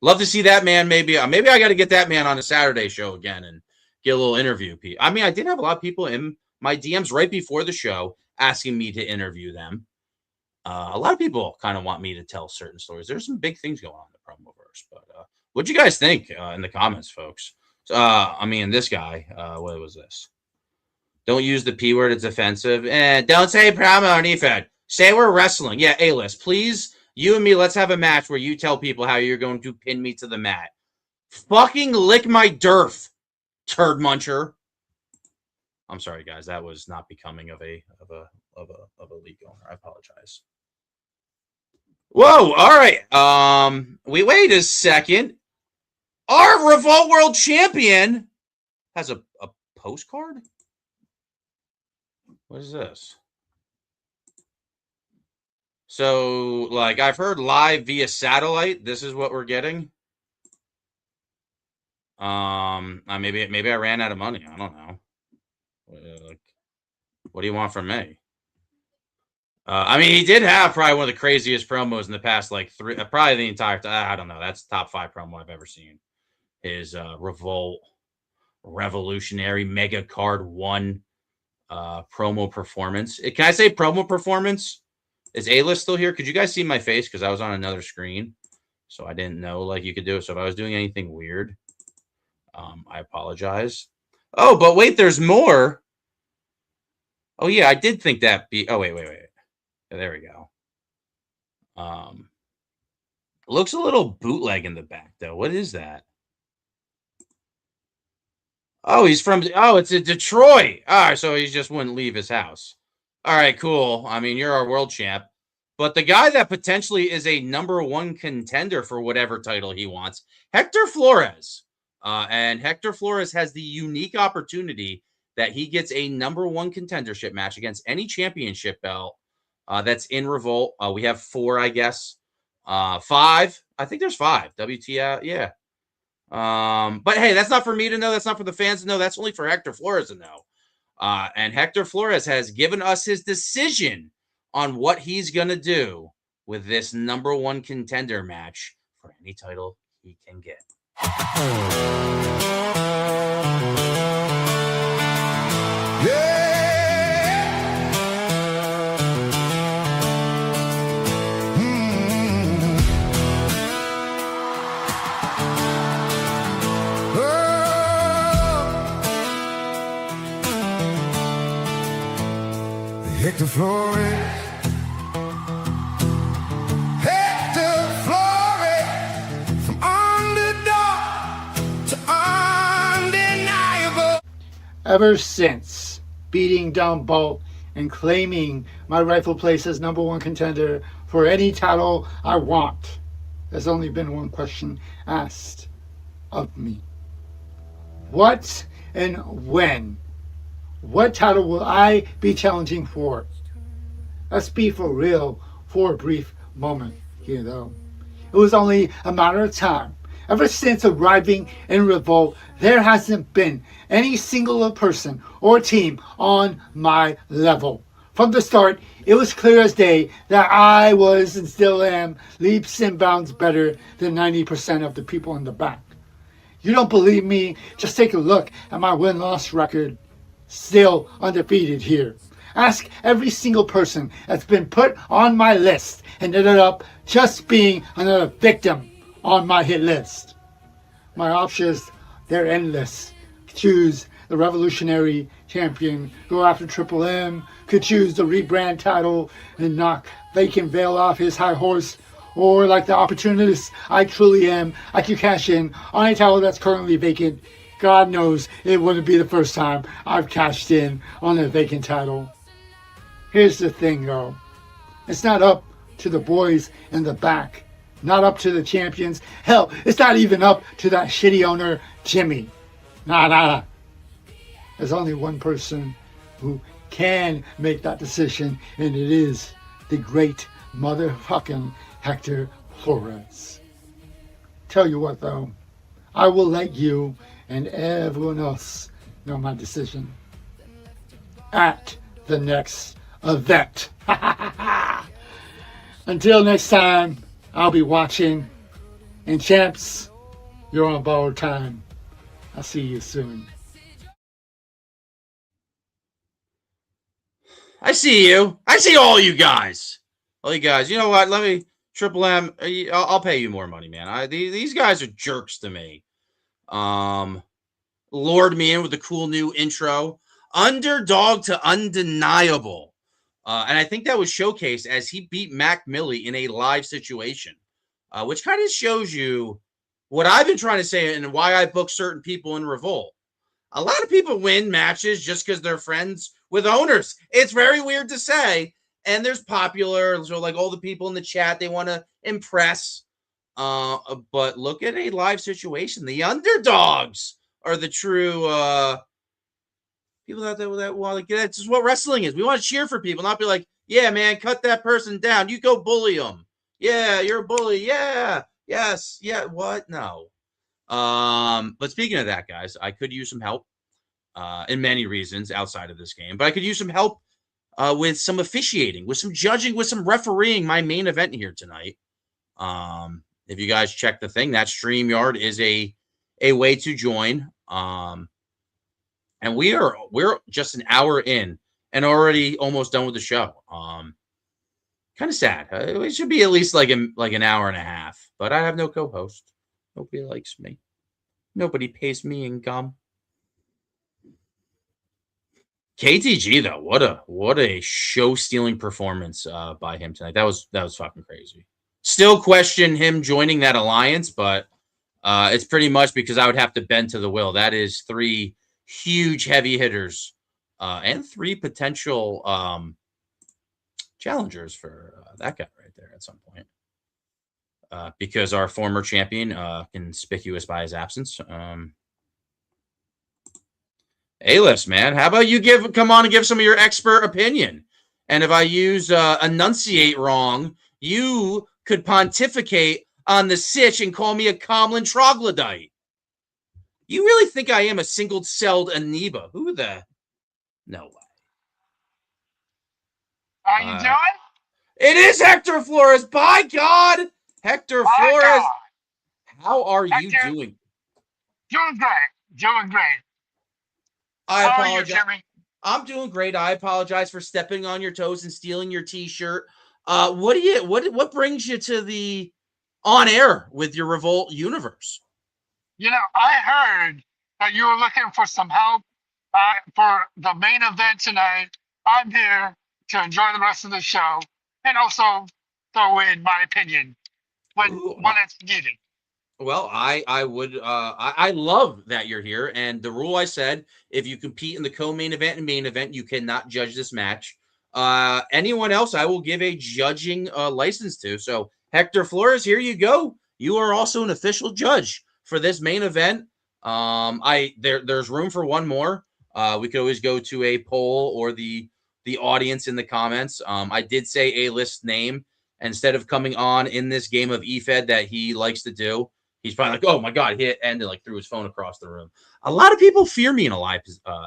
Love to see that man. Maybe I got to get that man on a Saturday show again and get a little interview. I mean, I did have a lot of people in my DMs right before the show asking me to interview them. A lot of people kind of want me to tell certain stories. There's some big things going on in the Promoverse. But what'd you guys think in the comments, folks? I mean, this guy, what was this? Don't use the P word. It's offensive. And don't say promo on EFED. Say we're wrestling. Yeah, A-list. Please, you and me, let's have a match where you tell people how you're going to pin me to the mat. Fucking lick my derf, turd muncher. I'm sorry, guys. That was not becoming of a league owner. I apologize. Whoa! All right. Wait a second. Our Revolt World Champion has a postcard. What is this? So, like, I've heard live via satellite. This is what we're getting. Maybe I ran out of money. I don't know. Like, what do you want from me? I mean, he did have probably one of the craziest promos in the past, like probably the entire time. I don't know. That's the top 5 promo I've ever seen. His Revolt Revolutionary Mega Card 1 promo performance. Can I say promo performance? Is A-list still here? Could you guys see my face? Because I was on another screen, so I didn't know like you could do it. So if I was doing anything weird, I apologize. Oh, but wait, there's more. Oh yeah, I did think that. Oh wait. There we go. Looks a little bootleg in the back though. What is that? Oh, he's from. Oh, it's in Detroit. All right, so he just wouldn't leave his house. All right, cool. I mean, you're our world champ. But the guy that potentially is a #1 contender for whatever title he wants, Hector Flores. And Hector Flores has the unique opportunity that he gets a #1 contendership match against any championship belt that's in Revolt. We have 4, I guess. 5. I think there's 5. WTF, yeah. But hey, that's not for me to know. That's not for the fans to know. That's only for Hector Flores to know. And Hector Flores has given us his decision on what he's going to do with this #1 contender match for any title he can get. Hector Flores. Hector Flores. From underdog to Ever since beating down Bolt and claiming my rightful place as number one contender for any title I want, there's only been one question asked of me. What and when? What title will I be challenging for? Let's be for real for a brief moment here, though. It was only a matter of time. Ever since arriving in Revolt, there hasn't been any single person or team on my level. From the start, it was clear as day that I was and still am leaps and bounds better than 90% of the people in the back. You don't believe me? Just take a look at my win-loss record. Still undefeated here. Ask every single person that's been put on my list and ended up just being another victim on my hit list. My options, they're endless. Choose the revolutionary champion, go after Triple M, could choose the rebrand title and knock vacant Veil off his high horse, or like the opportunist I truly am, I could cash in on a title that's currently vacant. God knows it wouldn't be the first time I've cashed in on a vacant title. Here's the thing though, it's not up to the boys in the back, not up to the champions. Hell, it's not even up to that shitty owner, Jimmy. Nah. There's only one person who can make that decision, and it is the great motherfucking Hector Flores. Tell you what though, I will let you and everyone else know my decision at the next event. Until next time, I'll be watching. And champs, you're on borrowed time. I'll see you soon. I see you. I see all you guys. All you guys. You know what? Let me Triple M. I'll pay you more money, man. These guys are jerks to me. Lured me in with a cool new intro. Underdog to undeniable. And I think that was showcased as he beat Mac Millie in a live situation, which kind of shows you what I've been trying to say and why I book certain people in Revolt. A lot of people win matches just because they're friends with owners. It's very weird to say. And there's popular, so like all the people in the chat, they want to impress. But look at a live situation. The underdogs are the true people that want to get. That's just what wrestling is. We want to cheer for people, not be like, yeah, man, cut that person down. You go bully them. Yeah, you're a bully. Yeah, yes, yeah. What? No. But speaking of that, guys, I could use some help in many reasons outside of this game, but I could use some help with some officiating, with some judging, with some refereeing my main event here tonight. If you guys check the thing, that StreamYard is a way to join. And we're just an hour in and already almost done with the show. Kind of sad. It should be at least like an hour and a half, but I have no co-host. Nobody likes me. Nobody pays me in gum. KTG though, what a show-stealing performance by him tonight. That was fucking crazy. Still question him joining that alliance, but it's pretty much because I would have to bend to the will. That is 3 huge heavy hitters and 3 potential challengers for that guy right there at some point. Because our former champion conspicuous by his absence. A-list, man. How about you come on and give some of your expert opinion? And if I use enunciate wrong, you could pontificate on the sitch and call me a Comlin troglodyte. You really think I am a single-celled amoeba? Who the? No way. How you doing? It is Hector Flores. By God, Hector Flores. God. How are you doing? Doing great. Doing great. I apologize. How are you, Jimmy? I'm doing great. I apologize for stepping on your toes and stealing your T-shirt. What brings you to the on air with your Revolt universe? You know, I heard that you were looking for some help for the main event tonight. I'm here to enjoy the rest of the show and also throw in my opinion when it's needed. Well, I would I love that you're here, and the rule I said, if you compete in the co-main event and main event, you cannot judge this match. Anyone else, I will give a judging license to. So Hector Flores, here you go. You are also an official judge for this main event. There's room for one more. We could always go to a poll or the audience in the comments. I did say a list name instead of coming on in this game of EFED that he likes to do. He's probably like, oh my God, hit and like threw his phone across the room. A lot of people fear me in a live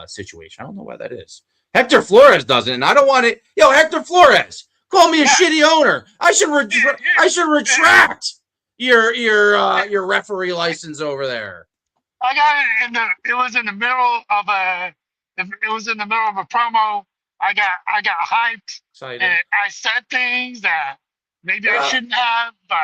situation. I don't know why that is. Hector Flores doesn't, and I don't want it. Yo, Hector Flores, call me a shitty owner. I should retract your referee license over there. I got it it was in the middle of a promo. I got hyped. Excited. And I said things that maybe I shouldn't have, but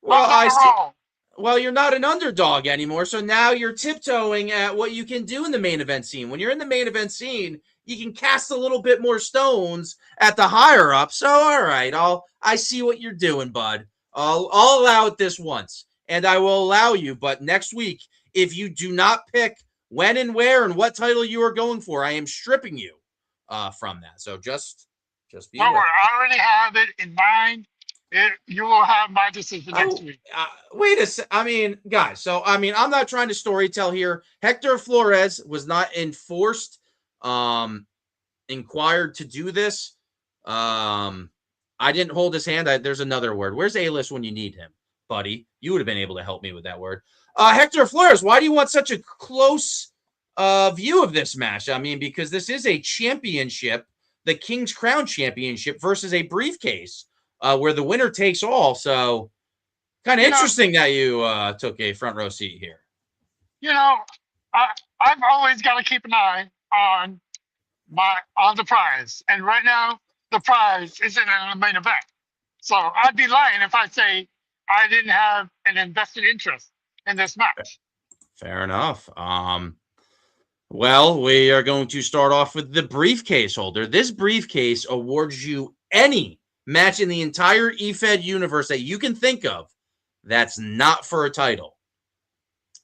Well, I was on a roll. Well, you're not an underdog anymore, so now you're tiptoeing at what you can do in the main event scene. When you're in the main event scene, you can cast a little bit more stones at the higher up. So, all right, I see what you're doing, bud. I'll allow it this once, and I will allow you. But next week, if you do not pick when and where and what title you are going for, I am stripping you from that. So just be Don't aware. worry, I already have it in mind. You will have my decision next week. Wait a sec. I mean, guys, so, I mean, I'm not trying to storytell here. Hector Flores was not inquired to do this. I didn't hold his hand. There's another word. Where's A-List when you need him, buddy? You would have been able to help me with that word. Hector Flores, why do you want such a close view of this match? I mean, because this is a championship, the King's Crown Championship versus a briefcase. Where the winner takes all. So kind of interesting that you took a front row seat here. I've always got to keep an eye on the prize. And right now, the prize isn't in the main event. So I'd be lying if I say I didn't have an invested interest in this match. Fair enough. Well, we are going to start off with the briefcase holder. This briefcase awards you any match in the entire EFED universe that you can think of that's not for a title.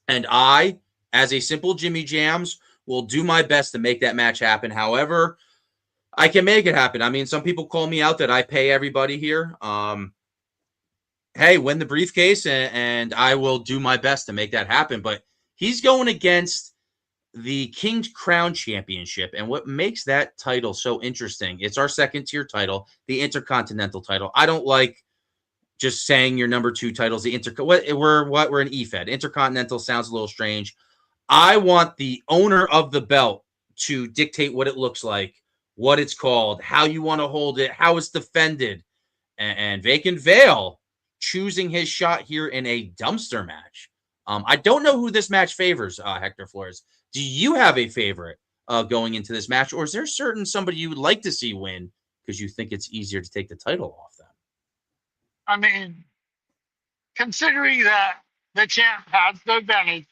And I, as a simple Jimmy Jams, will do my best to make that match happen. However, I can make it happen. I mean, some people call me out that I pay everybody here. Hey, win the briefcase, and I will do my best to make that happen. But he's going against the King's Crown Championship, and what makes that title so interesting, it's our second tier title, the Intercontinental title. I don't like just saying your number 2 titles. We're an EFED. Intercontinental sounds a little strange. I want the owner of the belt to dictate what it looks like, what it's called, how you want to hold it, how it's defended, and Vacant Veil choosing his shot here in a dumpster match. I don't know who this match favors, Hector Flores. Do you have a favorite going into this match, or is there somebody you would like to see win because you think it's easier to take the title off them? I mean, considering that the champ has the advantage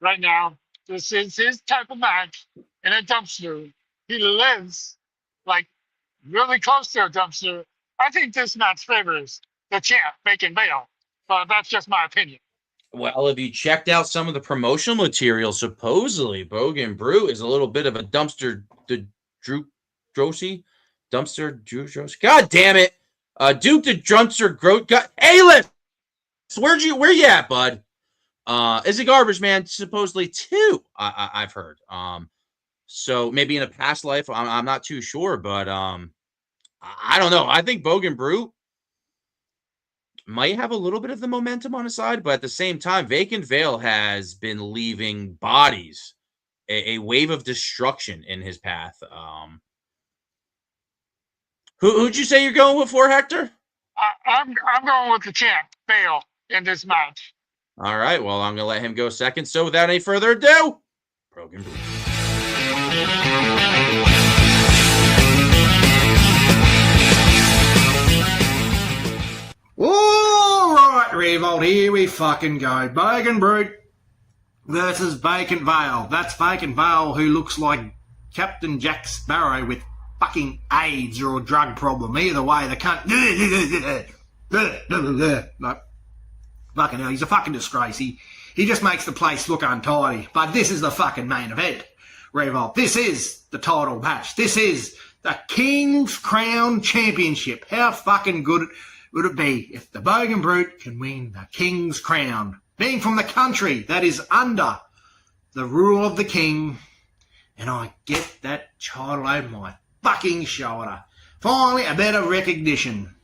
right now, this is his type of match in a dumpster. He lives like really close to a dumpster. I think this match favors the champ, Bacon Veil, but that's just my opinion. Well, if you checked out some of the promotional material, supposedly Bogan Brew is a little bit of a dumpster Drosy. God damn it. Duke the Drumster Groat. A-List! Where you at, bud? Is a garbage man supposedly too, I've heard. So maybe in a past life, I'm not too sure, but I don't know. I think Bogan Brew might have a little bit of the momentum on his side, but at the same time, Vacant Veil has been leaving bodies, a wave of destruction in his path. Who'd you say you're going with for, Hector? I'm going with the champ, Veil, in this match. All right, well, I'm going to let him go second. So without any further ado, Bogan Brew. All right, Revolt, here we fucking go. Bogan Brew versus Vacant Veil. That's Vacant Veil, who looks like Captain Jack Sparrow with fucking AIDS or a drug problem. Either way, the cunt... No. Fucking hell, he's a fucking disgrace. He just makes the place look untidy. But this is the fucking main event, Revolt. This is the title match. This is the King's Crown Championship. How fucking good would it be if the Bogan Brute can win the King's Crown? Being from the country that is under the rule of the king, and I get that title over my fucking shoulder. Finally, a bit of recognition.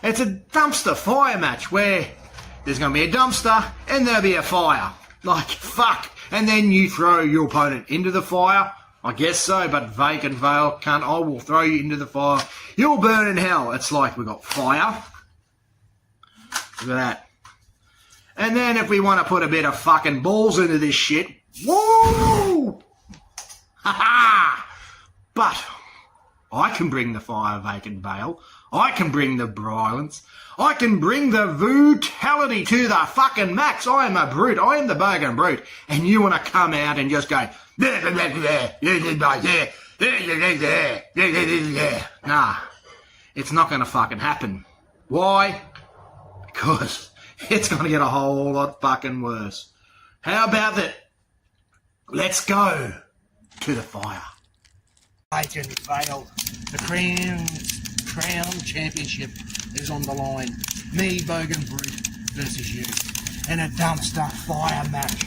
It's a dumpster fire match where there's going to be a dumpster and there'll be a fire. Like, fuck. And then you throw your opponent into the fire. I guess so, but Vacant Veil can't. I will throw you into the fire. You'll burn in hell. It's like we've got fire. Look at that. And then if we want to put a bit of fucking balls into this shit, woo! Ha-ha! But I can bring the fire, Vacant Veil. I can bring the violence. I can bring the brutality to the fucking max. I am a brute. I am the Bogan Brute. And you want to come out and just go, nah, it's not going to fucking happen. Why? Because it's going to get a whole lot fucking worse. How about that? Let's go to the fire. Vacant Veil, the Crown Championship is on the line. Me, Bogan Brute, versus you. In a dumpster fire match.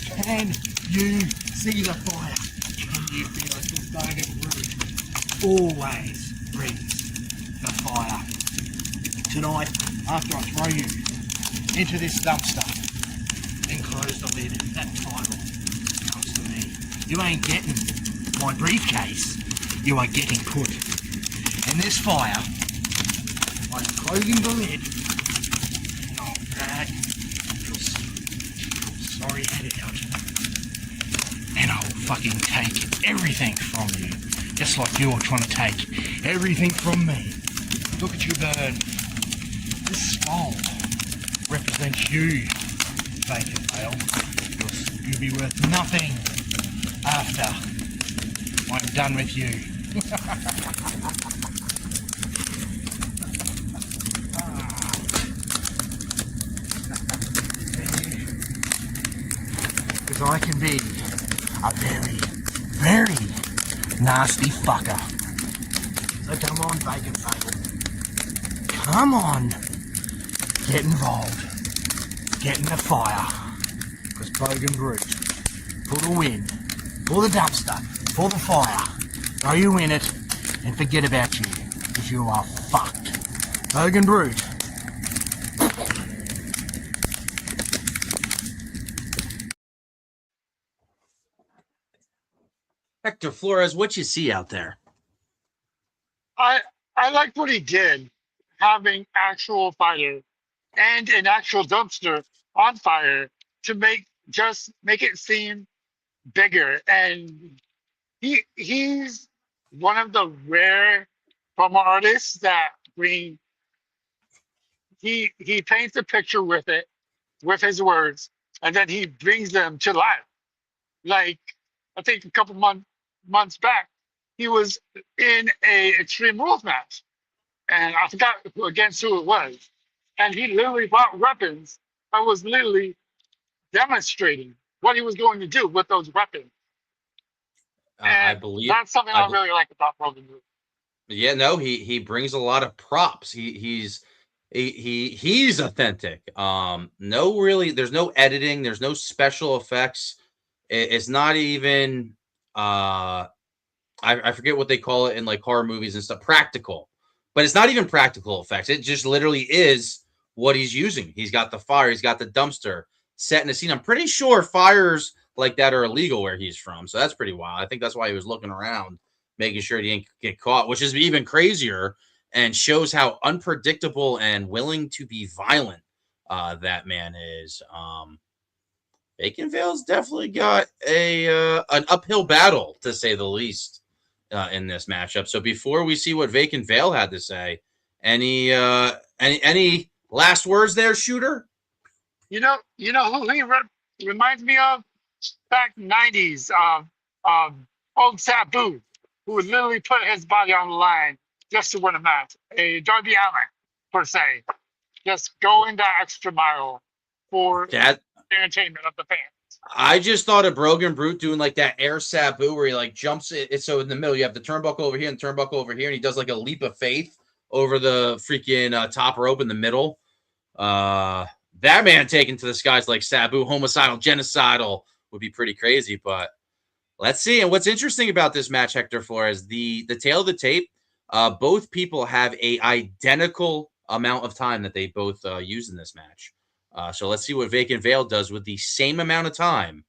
Can you see the fire? Can you feel it? The Bogan Brute always brings the fire. Tonight, after I throw you into this dumpster and close the lid, that title comes to me. You ain't getting my briefcase. You are getting put in this fire. I'm closing the lid. Oh, Brad, you'll sorry head out. And I'll fucking take everything from you. Just like you're trying to take everything from me. Look at you burn. This skull represents you, Vacant Veil. You'll be worth nothing after I'm done with you. Because I can be a very, very nasty fucker. So come on, Vacant Veil. Come on. Get involved. Get in the fire. Because Bogan Brute, for the win, for the dumpster, for the fire. Throw you in it and forget about you. Because you are fucked. Bogan Brute. Hector Flores, what you see out there? I liked what he did, having actual fire and an actual dumpster on fire to make it seem bigger. And he's one of the rare promo artists that he paints a picture with it, with his words, and then he brings them to life. Like, I think a couple months back, he was in a Extreme Rules match, and I forgot against who it was. And he literally bought weapons and was literally demonstrating what he was going to do with those weapons. I believe That's something I really like about Rogan. Yeah, no, he brings a lot of props. He's authentic. No, really, there's no editing. There's no special effects. It's not even I forget what they call it in like horror movies and stuff. Practical, but it's not even practical effects. It just literally is what he's using. He's got the fire. He's got the dumpster set in a scene. I'm pretty sure fires like that are illegal where he's from. So that's pretty wild. I think that's why he was looking around, making sure he didn't get caught, which is even crazier and shows how unpredictable and willing to be violent that man is. Bacon Vale's definitely got an uphill battle, to say the least, in this matchup. So before we see what Vacant Vale had to say, any last words there, Shooter? You know who he reminds me of? Back in the 90s, old Sabu, who would literally put his body on the line just to win a match. A Darby Allin, per se. Just going that extra mile for That the entertainment of the fans. I just thought of Brogan Brute doing like that air Sabu where he like jumps it. So in the middle, you have the turnbuckle over here and turnbuckle over here, and he does like a leap of faith over the freaking top rope in the middle. That man taken to the skies like Sabu, homicidal, genocidal would be pretty crazy. But let's see. And what's interesting about this match, Hector Flores, the tail of the tape, both people have a identical amount of time that they both use in this match. So let's see what Vacant Veil does with the same amount of time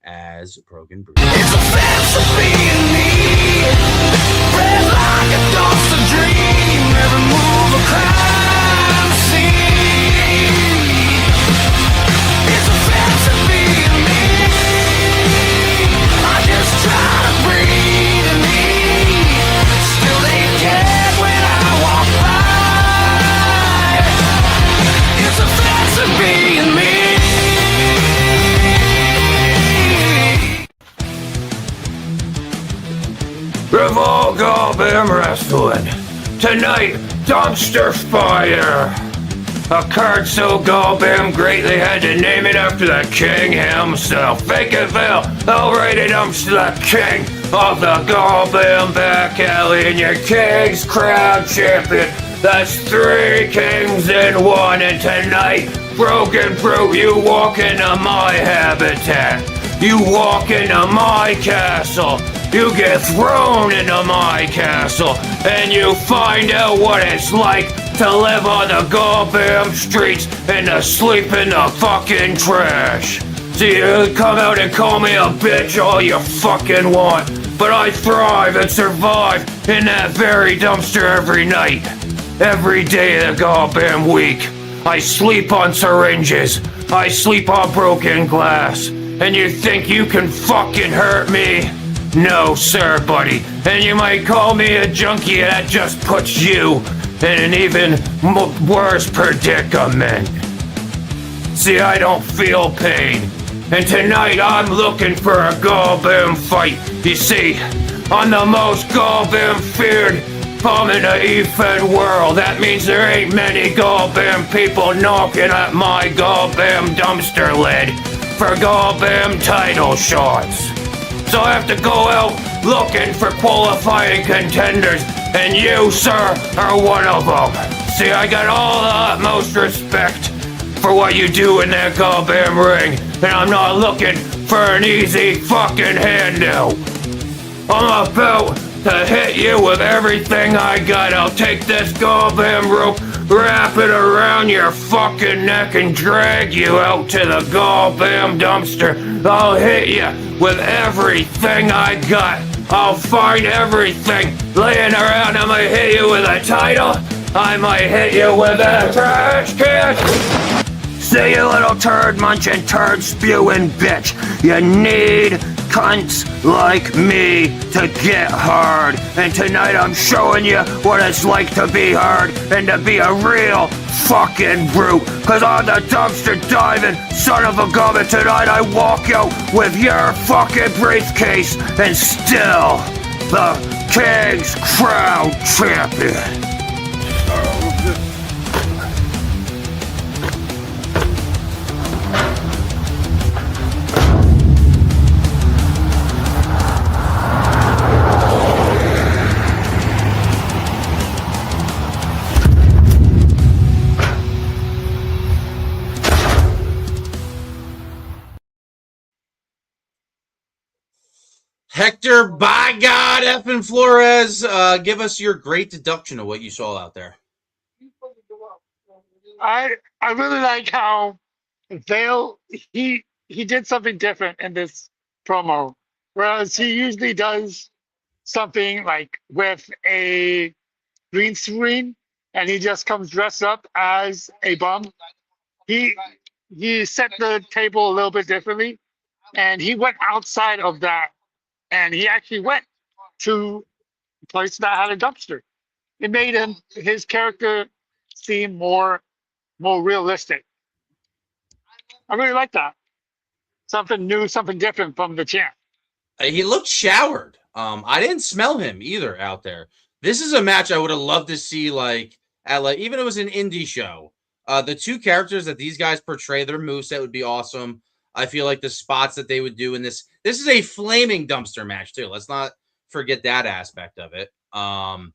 as Brogan Brute. It's a fantasy in me, red like a dumpster dream, every move a crime scene. It's a fantasy in me, I just try to breathe in me, still they dead when I walk by. It's a fantasy in me. Revolt Goddamn Wrestling. Tonight, dumpster fire. A card so goddamn great they had to name it after the king himself. Vacant Veil, alrighty dumpster, the king of the goddamn back alley, and your king's crown champion. That's 3 kings in 1, and tonight, Brogan Brute, you walk into my habitat. You walk into my castle. You get thrown into my castle, and you find out what it's like to live on the goddamn streets and to sleep in the fucking trash. So you come out and call me a bitch all you fucking want, but I thrive and survive in that very dumpster every night. Every day of the goddamn week. I sleep on syringes. I sleep on broken glass. And you think you can fucking hurt me? No, sir, buddy. And you might call me a junkie, and that just puts you in an even worse predicament. See, I don't feel pain. And tonight I'm looking for a goddamn fight. You see, I'm the most goddamn feared bum in the E-Fed world. That means there ain't many goddamn people knocking at my goddamn dumpster lid for goddamn title shots. So I have to go out looking for qualifying contenders, and you, sir, are one of them. See, I got all the utmost respect for what you do in that goddamn ring, and I'm not looking for an easy fucking handout. I'm about to hit you with everything I got. I'll take this goddamn rope, wrap it around your fucking neck, and drag you out to the goddamn dumpster. I'll hit you with everything I got. I'll find everything laying around. I might hit you with a title. I might hit you with a trash can. See, you little turd munching, turd spewing bitch. You need cunts like me to get hard. And tonight I'm showing you what it's like to be hard and to be a real fucking brute. Cause I'm the dumpster diving son of a gun, and tonight I walk out with your fucking briefcase and still the King's Crown champion. Hector, by God, effing Flores, give us your great deduction of what you saw out there. I really like how Vale he did something different in this promo, whereas he usually does something like with a green screen and he just comes dressed up as a bum. He set the table a little bit differently, and he went outside of that, and he actually went to a place that had a dumpster. It made his character seem more realistic. I really like that. Something new, something different from the champ. He looked showered. I didn't smell him either out there. This is a match I would have loved to see, like at even if it was an indie show. The two characters that these guys portray, their moveset would be awesome. I feel like the spots that they would do in this is a flaming dumpster match too. Let's not forget that aspect of it. I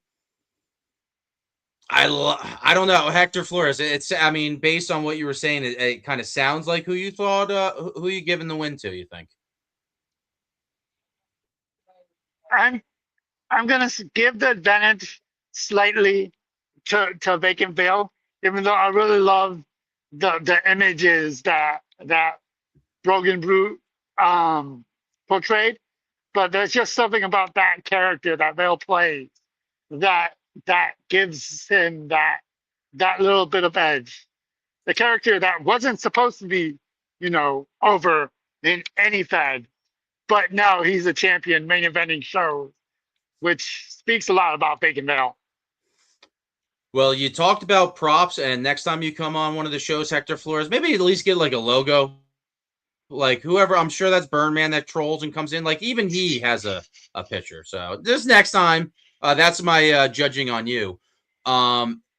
don't know, Hector Flores. I mean, based on what you were saying, it kind of sounds like who you thought, who you giving the win to. You think? I'm gonna give the advantage slightly to Vacant Veil, even though I really love the images that Brogan Brute portrayed. But there's just something about that character that Veil plays that gives him that little bit of edge. The character that wasn't supposed to be, over in any Fed, but now he's a champion main eventing shows, which speaks a lot about Bacon Veil. Well, you talked about props, and next time you come on one of the shows, Hector Flores, maybe at least get like a logo. Like whoever, I'm sure that's Burnman that trolls and comes in. Like even he has a picture. So this next time, that's my judging on you.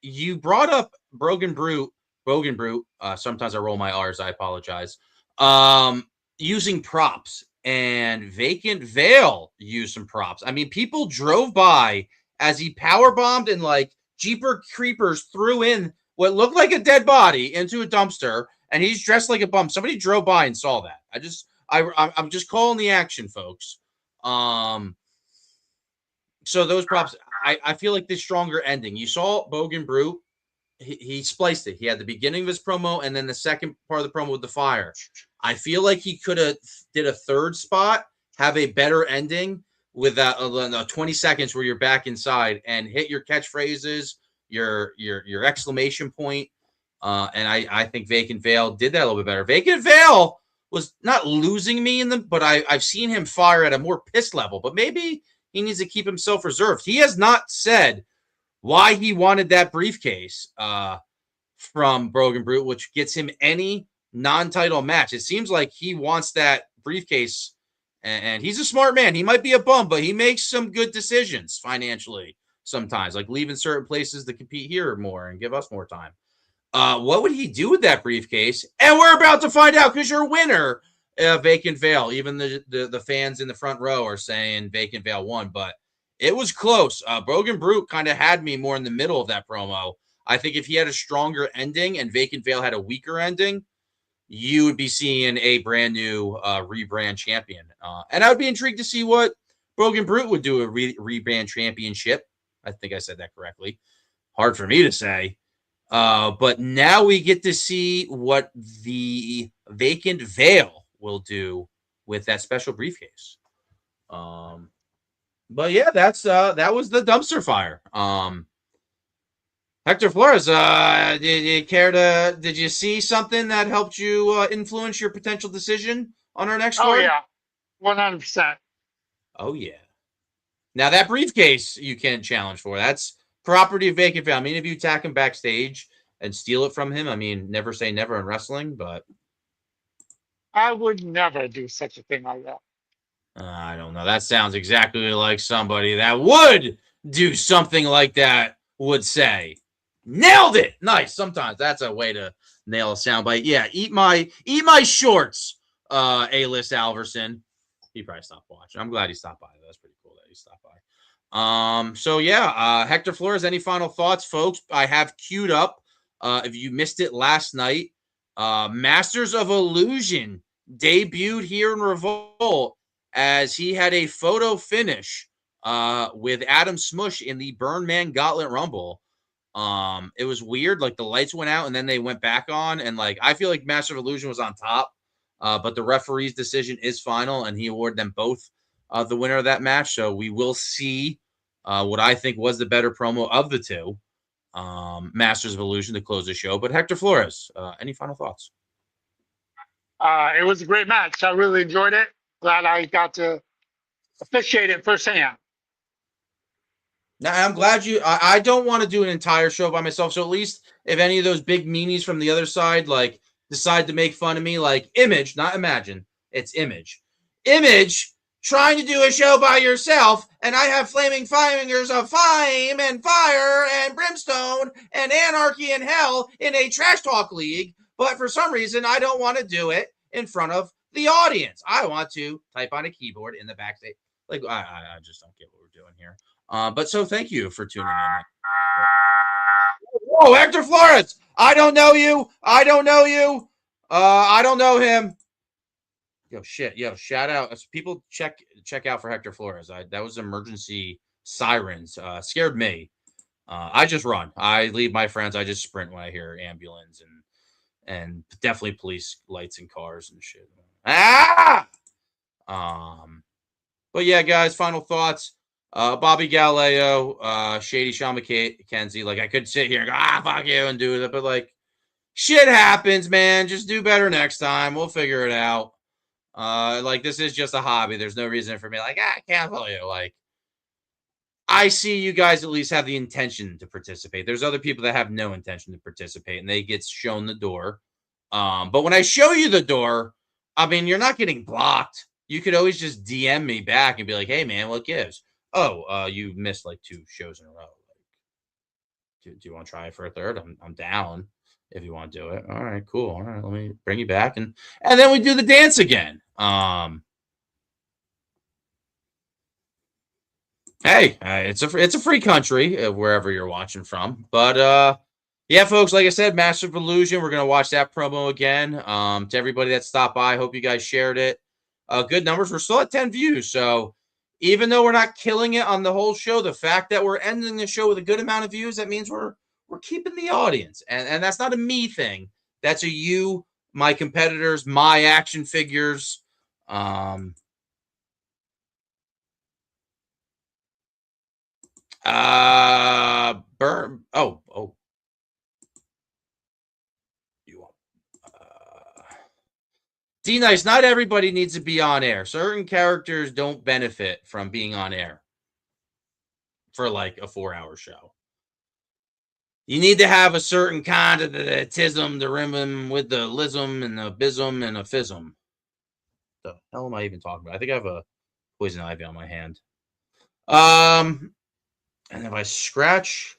You brought up Brogan Brute. Sometimes I roll my R's. I apologize. Using props, and Vacant Veil used some props. I mean, people drove by as he power bombed and like Jeeper Creepers threw in what looked like a dead body into a dumpster. And he's dressed like a bum. Somebody drove by and saw that. I'm just calling the action, folks. So those props, I feel like this stronger ending. You saw Bogan Brute. He spliced it. He had the beginning of his promo and then the second part of the promo with the fire. I feel like he could have did a third spot, have a better ending with 20 seconds where you're back inside and hit your catchphrases, your exclamation point. And I think Vacant Veil did that a little bit better. Vacant Veil was not losing me but I've seen him fire at a more pissed level. But maybe he needs to keep himself reserved. He has not said why he wanted that briefcase from Brogan Brute, which gets him any non-title match. It seems like he wants that briefcase, and he's a smart man. He might be a bum, but he makes some good decisions financially sometimes, like leaving certain places to compete here more and give us more time. What would he do with that briefcase? And we're about to find out because your winner, Vacant Veil. Even the fans in the front row are saying Vacant Veil won, but it was close. Brogan Brute kind of had me more in the middle of that promo. I think if he had a stronger ending and Vacant Veil had a weaker ending, you would be seeing a brand new rebrand champion. And I would be intrigued to see what Brogan Brute would do a rebrand championship. I think I said that correctly. Hard for me to say. But now we get to see what the Vacant Veil will do with that special briefcase. But yeah, that was the dumpster fire. Hector Flores, did you see something that helped you influence your potential decision on our next card? Oh yeah, 100%. Oh yeah. Now that briefcase you can't challenge for. That's property of Vacant Veil. I mean, if you attack him backstage and steal it from him, I mean, never say never in wrestling, but I would never do such a thing like that. I don't know. That sounds exactly like somebody that would do something like that would say. Nailed it. Nice. Sometimes that's a way to nail a soundbite. Yeah, eat my shorts, A-list Alverson. He probably stopped watching. I'm glad he stopped by. That's pretty cool that he stopped by. So yeah, Hector Flores, any final thoughts, folks? I have queued up. If you missed it last night, Masters of Illusion debuted here in Revolt as he had a photo finish with Adam Smush in the Burn Man Gauntlet Rumble. It was weird. Like the lights went out and then they went back on. And like, I feel like Master of Illusion was on top, but the referee's decision is final and he awarded them both the winner of that match. So we will see what I think was the better promo of the two. Masters of Illusion to close the show. But Hector Flores, any final thoughts? It was a great match. I really enjoyed it. Glad I got to officiate it firsthand. Now, I'm glad I don't want to do an entire show by myself. So at least if any of those big meanies from the other side, decide to make fun of me, like Image, not Imagine, it's Image. Image trying to do a show by yourself, and I have flaming fingers of flame and fire and brimstone and anarchy and hell in a trash talk league, but for some reason I don't want to do it in front of the audience. I want to type on a keyboard in the backstage. Like I just don't get what we're doing here. But so thank you for tuning in. Whoa, Hector Flores! I don't know you. I don't know you. I don't know him. Yo, shit. Yo, shout out. People check out for Hector Flores. That was emergency sirens. Scared me. I just run. I leave my friends. I just sprint when I hear ambulance and definitely police lights and cars and shit. Ah! But yeah, guys, final thoughts. Bobby Galileo, Shady Sean McKenzie. Like, I could sit here and go, fuck you, and do that, but like, shit happens, man. Just do better next time. We'll figure it out. Like, this is just a hobby. There's no reason for me, like, I can't follow you. Like, I see you guys at least have the intention to participate. There's other people that have no intention to participate, and they get shown the door. But when I show you the door, I mean, you're not getting blocked. You could always just DM me back and be like, hey, man, what gives? Oh, you missed like 2 shows in a row. Like, do you want to try it for a third? I'm down if you want to do it. All right, cool. All right, let me bring you back. And then we do the dance again. Hey, it's a free country wherever you're watching from. But yeah, folks, like I said, Master of Illusion, we're going to watch that promo again. To everybody that stopped by, hope you guys shared it. Good numbers. We're still at 10 views. So even though we're not killing it on the whole show, the fact that we're ending the show with a good amount of views, that means we're keeping the audience. And that's not a me thing. That's a you, my competitors, my action figures. Burn. Oh. D-Nice, not everybody needs to be on air. Certain characters don't benefit from being on air for like a 4-hour show. You need to have a certain kind of the tism, the rimum with the lism and the bism and a fism. The hell am I even talking about? I think I have a poison ivy on my hand. And if I scratch,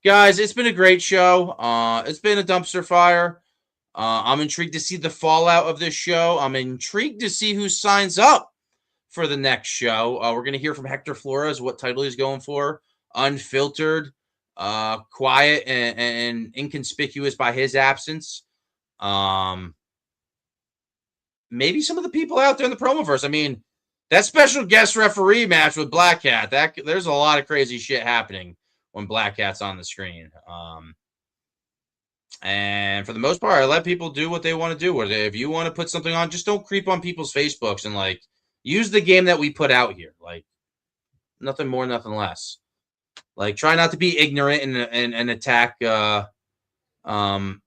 guys, it's been a great show. It's been a dumpster fire. I'm intrigued to see the fallout of this show. I'm intrigued to see who signs up for the next show. We're going to hear from Hector Flores, what title he's going for. Unfiltered, quiet, and inconspicuous by his absence. Maybe some of the people out there in the promoverse. I mean, that special guest referee match with Black Cat, there's a lot of crazy shit happening when Black Cat's on the screen. And for the most part, I let people do what they want to do. If you want to put something on, just don't creep on people's Facebooks and like use the game that we put out here. Like nothing more, nothing less. Like try not to be ignorant and attack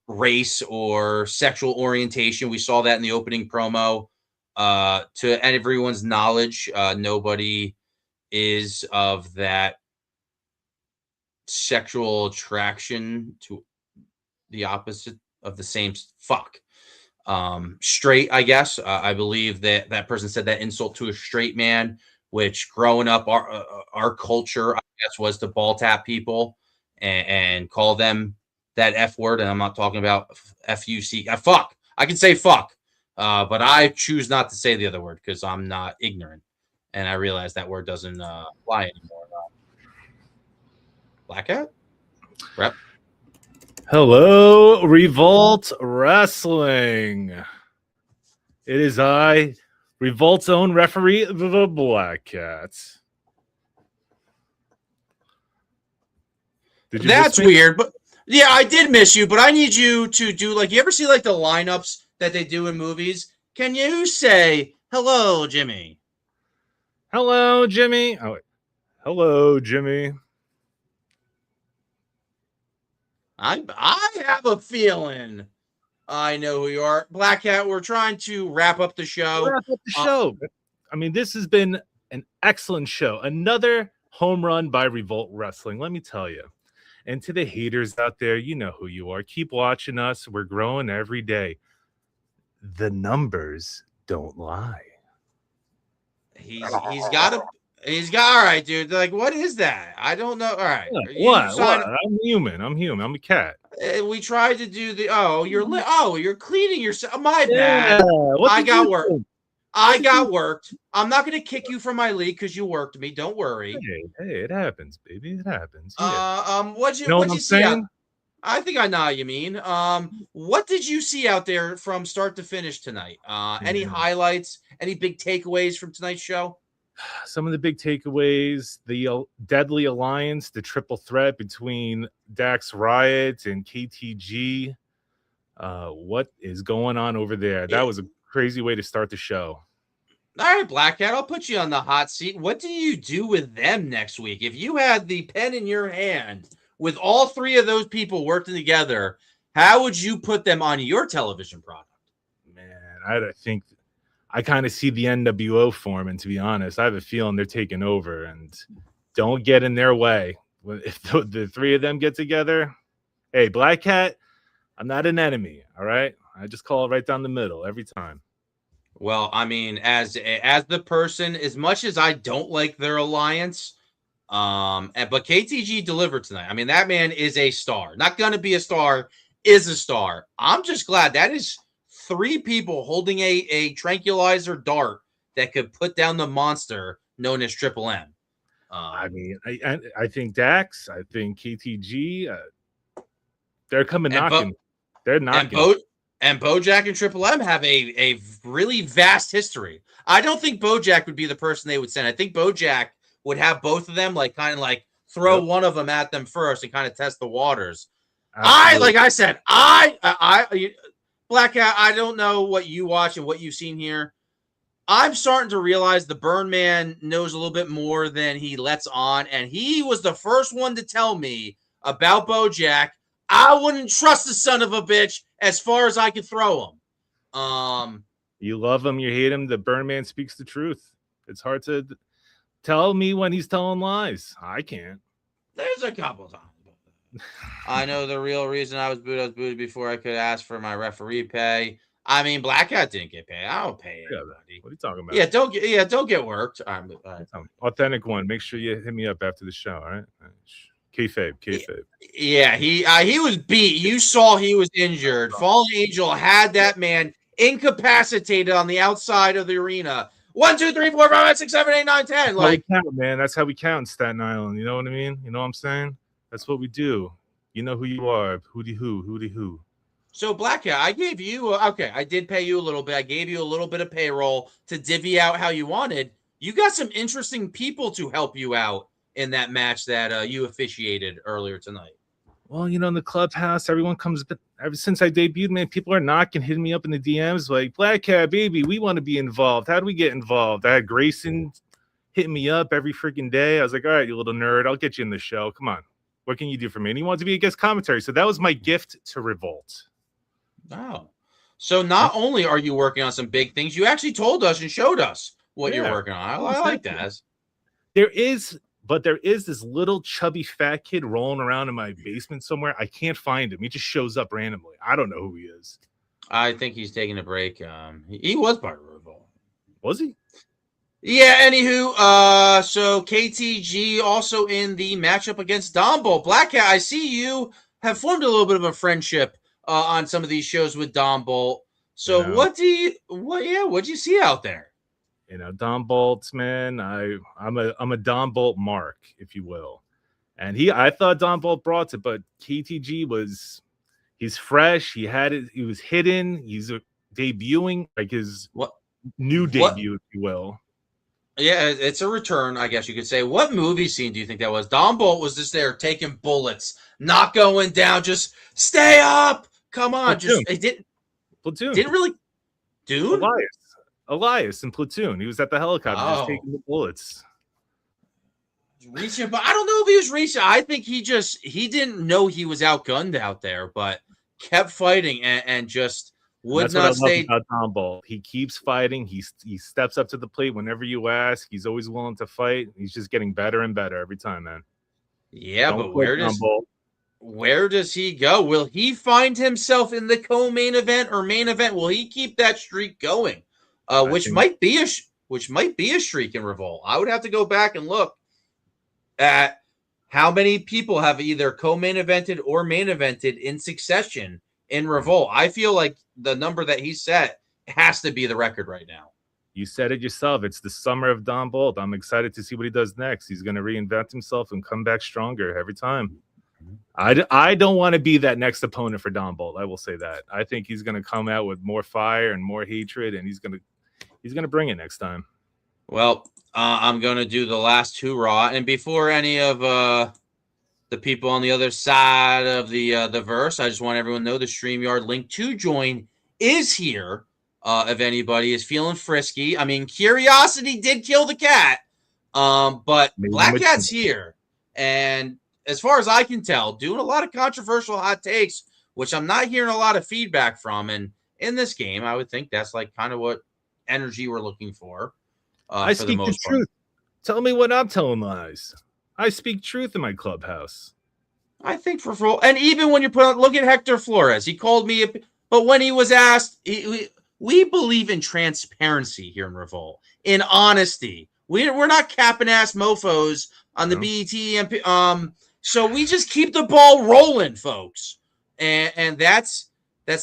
race or sexual orientation. We saw that in the opening promo. To everyone's knowledge, nobody is of that sexual attraction to the opposite of the same straight, I guess. I believe that person said that insult to a straight man, which growing up our culture, I guess, was to ball tap people and call them that F word. And I'm not talking about F-U-C. Fuck. I can say fuck. But I choose not to say the other word because I'm not ignorant. And I realize that word doesn't fly anymore. Black Hat? Rep? Hello, Revolt Wrestling. It is I, Revolt's own referee, the Black Cat. That's weird, but yeah, I did miss you, but I need you to do like, you ever see like the lineups that they do in movies? Can you say, hello, Jimmy? Hello, Jimmy. Oh, wait. Hello, Jimmy. I have a feeling I know who you are. Black Cat, we're trying to wrap up the show. I mean, this has been an excellent show. Another home run by Revolt Wrestling, let me tell you. And to the haters out there, you know who you are. Keep watching us. We're growing every day. The numbers don't lie. He's got all right, dude. Like, what is that? I don't know. All right, you What? sign. I'm human. I'm a cat. We tried to do the. You're cleaning yourself. My Yeah. bad. What I did got you work. do? I got worked. I'm not gonna kick you from my league because you worked me. Don't worry. Hey, it happens, baby. It happens. Yeah. What'd You you know what what'd I'm you see out? saying? I think I know what you mean. What did you see out there from start to finish tonight? Any Yeah. highlights? Any big takeaways from tonight's show? Some of the big takeaways: the deadly alliance, the triple threat between Dax Riot and KTG. What is going on over there? That was a crazy way to start the show. All right, Black Cat, I'll put you on the hot seat. What do you do with them next week? If you had the pen in your hand with all three of those people working together, how would you put them on your television product? Man, I think I kind of see the NWO forming, to be honest. I have a feeling they're taking over, and don't get in their way. If the three of them get together, hey, Black Cat, I'm not an enemy, all right? I just call it right down the middle every time. Well, I mean, as the person, as much as I don't like their alliance, but KTG delivered tonight. I mean, that man is a star. Not gonna be a star, is a star. I'm just glad that is three people holding a tranquilizer dart that could put down the monster known as Triple M. I mean, I think Dax, I think KTG, they're coming knocking. They're knocking. And Bojack and Triple M have a really vast history. I don't think Bojack would be the person they would send. I think Bojack would have both of them throw one of them at them first and kind of test the waters. Absolutely. I Black Cat, I don't know what you watch and what you've seen here. I'm starting to realize the Burn Man knows a little bit more than he lets on, and he was the first one to tell me about Bojack. I wouldn't trust the son of a bitch as far as I could throw him. You love him, you hate him. The Burn Man speaks the truth. It's hard to tell me when he's telling lies. I can't. There's a couple times. I know the real reason I was booted before I could ask for my referee pay. I mean, Black Cat didn't get paid. I don't pay anybody. What are you talking about? Don't get worked. Authentic one. Make sure you hit me up after the show. All right. Kayfabe. Yeah, he was beat. You saw he was injured. Fallen Angel had that man incapacitated on the outside of the arena. 1, 2, 3, 4, 5, 6, 7, 8, 9, 10. Like, count, man. That's how we count in Staten Island. You know what I mean? You know what I'm saying? That's what we do. You know who you are. Who. So, Black Cat, I gave you I did pay you a little bit. I gave you a little bit of payroll to divvy out how you wanted. You got some interesting people to help you out in that match that you officiated earlier tonight. Well, you know, in the clubhouse, everyone comes. Ever since I debuted, man, people are knocking, hitting me up in the DMs like, Black Cat, baby, we want to be involved. How do we get involved? I had Grayson hitting me up every freaking day. I was like, all right, you little nerd, I'll get you in the show. Come on. What can you do for me? And he wanted to be a guest commentary. So that was my gift to Revolt. Wow. So not only are you working on some big things, you actually told us and showed us what you're working on. I like that. There is this little chubby fat kid rolling around in my basement somewhere. I can't find him. He just shows up randomly. I don't know who he is. I think he's taking a break. He was part of Revolt. Was he? Yeah, anywho, so KTG also in the matchup against Dombo. Black Cat, I see you have formed a little bit of a friendship on some of these shows with Dombo. So what'd you see out there? You know, Dom Bolts, man. I'm a Dom Bolt mark, if you will. And I thought Dom Bolt brought it, but KTG he's fresh. He had it, he was hidden, he's debuting, like his debut, if you will. Yeah, it's a return, I guess you could say. What movie scene do you think that was? Dom Bolt was just there taking bullets, not going down, just stay up. Come on, Platoon. Didn't really, dude. Elias in Platoon. He was at the helicopter just taking the bullets. Reaching, but I don't know if he was reaching. I think he didn't know he was outgunned out there, but kept fighting and just would not stay. About Dom Bolt. He keeps fighting. He steps up to the plate whenever you ask. He's always willing to fight. He's just getting better and better every time, man. Yeah, but where does he go? Will he find himself in the co-main event or main event? Will he keep that streak going? Which might be which might be a streak in Revolt. I would have to go back and look at how many people have either co-main evented or main evented in succession in Revolt. I feel like the number that he set has to be the record right now. You said it yourself. It's the summer of Don Bolt. I'm excited to see what he does next. He's going to reinvent himself and come back stronger every time. I don't want to be that next opponent for Don Bolt. I will say that. I think he's going to come out with more fire and more hatred, and he's going to bring it next time. Well, I'm going to do the last two Raw. And before any of the people on the other side of the verse, I just want everyone to know the StreamYard link to join is here. If anybody is feeling frisky. I mean, curiosity did kill the cat, but Black Cat's here. And as far as I can tell, doing a lot of controversial hot takes, which I'm not hearing a lot of feedback from. And in this game, I would think that's like kind of what energy we're looking for. I for the speak the most part. truth. Tell me when I'm telling lies. I speak truth in my clubhouse. I think for full, and even when you put on, look at Hector Flores, he called me, but when he was asked, we believe in transparency here in Revolt, in honesty. We're not capping ass mofos on the BET. So we just keep the ball rolling, folks, and that's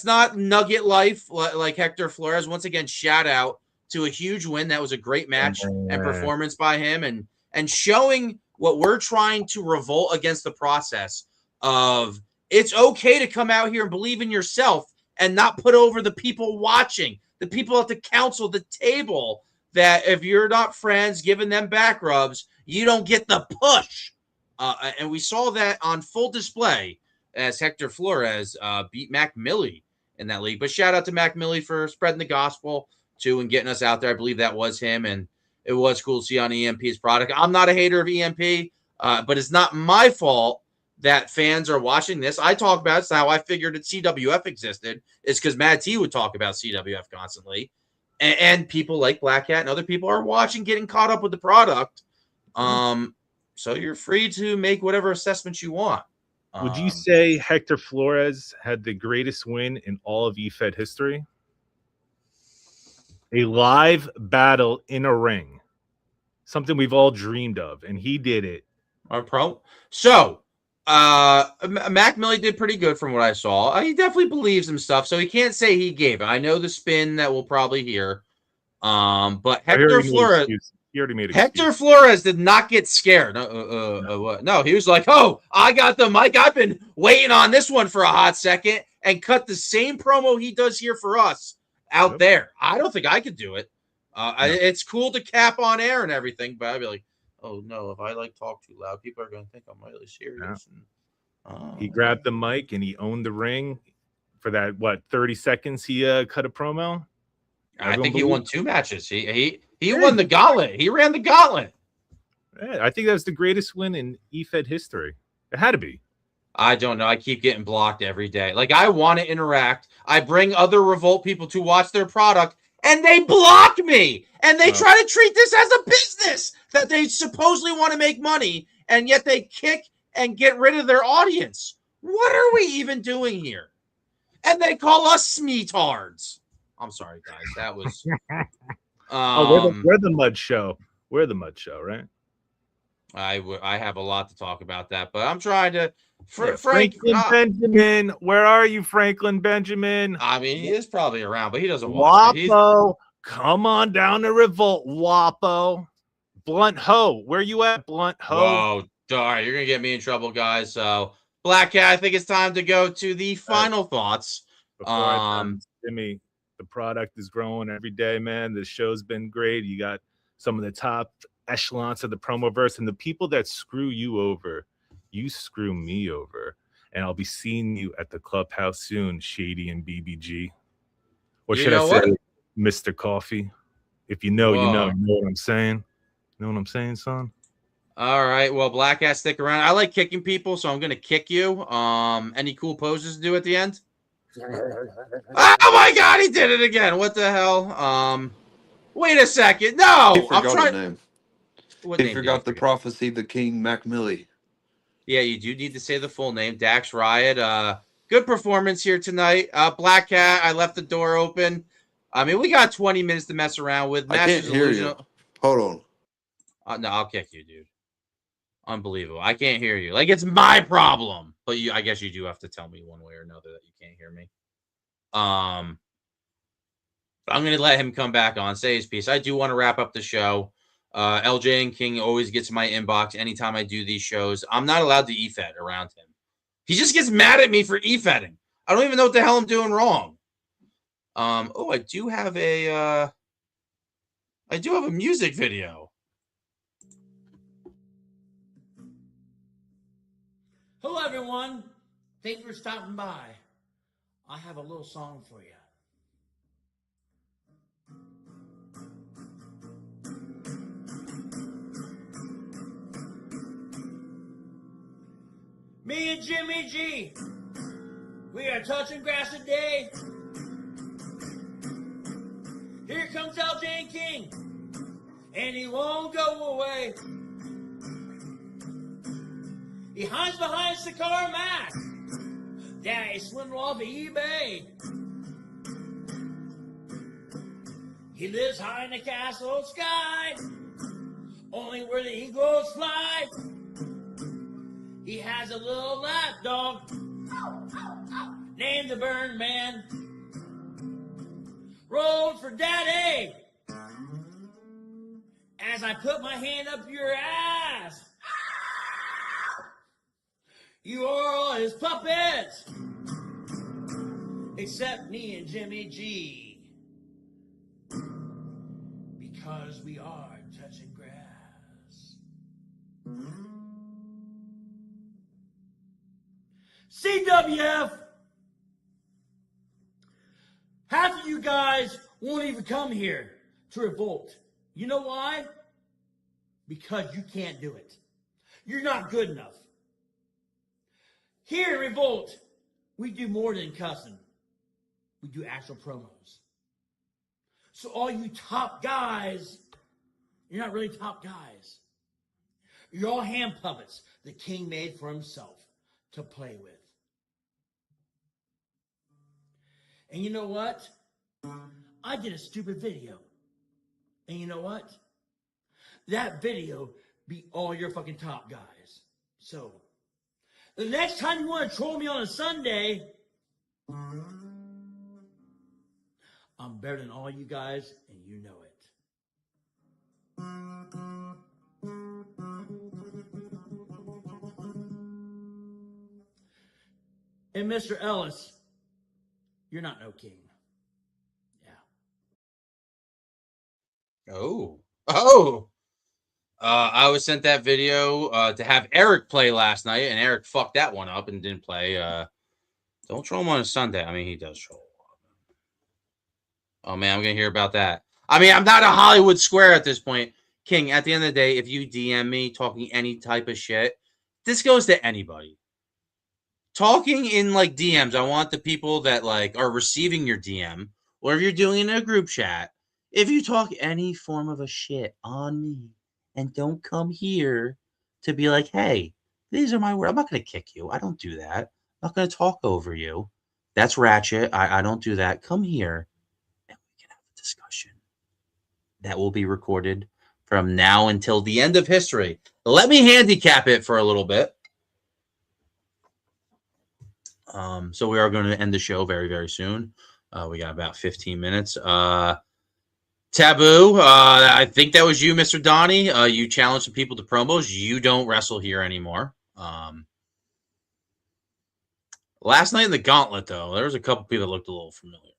not nugget life like Hector Flores. Once again, shout out to a huge win. That was a great match and performance by him, and showing what we're trying to revolt against the process of it's okay to come out here and believe in yourself and not put over the people watching, the people at the council, the table, that if you're not friends, giving them back rubs, you don't get the push. And we saw that on full display as Hector Flores beat Mac Milley in that league. But shout out to Mac Milley for spreading the gospel too and getting us out there. I believe that was him, and it was cool to see on EMP's product. I'm not a hater of EMP, but it's not my fault that fans are watching this. I talk about it. It's how I figured that CWF existed. It's because Mad T would talk about CWF constantly. And people like Black Cat and other people are watching, getting caught up with the product. So you're free to make whatever assessments you want. Would you say Hector Flores had the greatest win in all of EFED history? A live battle in a ring. Something we've all dreamed of, and he did it. So, Mac Milley did pretty good from what I saw. He definitely believes in stuff, so he can't say he gave it. I know the spin that we'll probably hear. But Hector Flores... He already made Hector Flores did not get scared. No, he was like, oh, I got the mic. I've been waiting on this one for a hot second, and cut the same promo he does here for us out there. I don't think I could do it. It's cool to cap on air and everything, but I'd be like, oh, no, if I talk too loud, people are going to think I'm really serious. And, he grabbed the mic and he owned the ring for that, 30 seconds he cut a promo? I think he won 2 matches. He won the gauntlet. He ran the gauntlet. Yeah, I think that was the greatest win in EFED history. It had to be. I don't know. I keep getting blocked every day. Like, I want to interact. I bring other Revolt people to watch their product, and they block me. And they try to treat this as a business that they supposedly want to make money, and yet they kick and get rid of their audience. What are we even doing here? And they call us smeetards. I'm sorry, guys. That was... we're the Mud Show. We're the Mud Show, right? I have a lot to talk about that, but I'm trying to... Franklin Benjamin. Where are you, Franklin Benjamin? I mean, he is probably around, but he doesn't watch it. Wapo, come on down to Revolt, Wapo. Blunt Ho, where you at, Blunt Ho? Oh, darn, you're going to get me in trouble, guys. So, Black Cat, I think it's time to go to the final thoughts. Jimmy, the product is growing every day, man. The show's been great. You got some of the top echelons of the promoverse, and the people that screw you over, you screw me over. And I'll be seeing you at the clubhouse soon, Shady and BBG. Or should I say, Mr. Coffee? If you know, you know. You know what I'm saying? You know what I'm saying, son? All right. Well, Black Cat, stick around. I like kicking people, so I'm going to kick you. Any cool poses to do at the end? Oh my God, he did it again. What the hell? Wait a second. No, He forgot I'm trying. a name. What He name forgot the prophecy, the King Mac Milley. Yeah, you do need to say the full name. Dax Riot. Good performance here tonight. Black Cat, I left the door open. I mean, we got 20 minutes to mess around with. I can't Masters hear Illusion. you. Hold on. No, I'll kick you, dude. Unbelievable. I can't hear you. Like, it's my problem. But I guess you do have to tell me one way or another that you can't hear me. I'm going to let him come back on, say his piece. I do want to wrap up the show. LJ and King always gets my inbox anytime I do these shows. I'm not allowed to e-fed around him. He just gets mad at me for e-fedding. I don't even know what the hell I'm doing wrong. I do have a music video. Hello, everyone. Thank you for stopping by. I have a little song for you. Me and Jimmy G, we are touching grass today. Here comes LJ and King, and he won't go away. He hides behind Sakara Mac. Yeah, he swindled off of eBay. He lives high in the castle sky, only where the eagles fly. He has a little lapdog named the Burn Man. Roll for daddy as I put my hand up your ass. You are all his puppets, except me and Jimmy G, because we are touching grass. CWF! Half of you guys won't even come here to Revolt. You know why? Because you can't do it. You're not good enough. Here in Revolt, we do more than cussing. We do actual promos. So all you top guys, you're not really top guys. You're all hand puppets the King made for himself to play with. And you know what? I did a stupid video. And you know what? That video beat all your fucking top guys. So, the next time you want to troll me on a Sunday, I'm better than all you guys, and you know it. And Mr. Ellis, you're not no king. I was sent that video to have Eric play last night, and Eric fucked that one up and didn't play. Don't troll him on a Sunday. I mean, he does troll. Oh, man, I'm going to hear about that. I mean, I'm not a Hollywood square at this point. King, at the end of the day, if you DM me talking any type of shit, this goes to anybody. Talking in, like, DMs, I want the people that, like, are receiving your DM, or if you're doing it in a group chat, if you talk any form of a shit on me, and don't come here to be like, hey, these are my words. I'm not going to kick you. I don't do that. I'm not going to talk over you. That's ratchet. I don't do that. Come here, and we can have a discussion. That will be recorded from now until the end of history. Let me handicap it for a little bit. So we are going to end the show very, very soon. We got about 15 minutes. Taboo, I think that was you, Mr. Donnie. You challenged some people to promos. You don't wrestle here anymore. Last night in the Gauntlet, though, there was a couple people that looked a little familiar.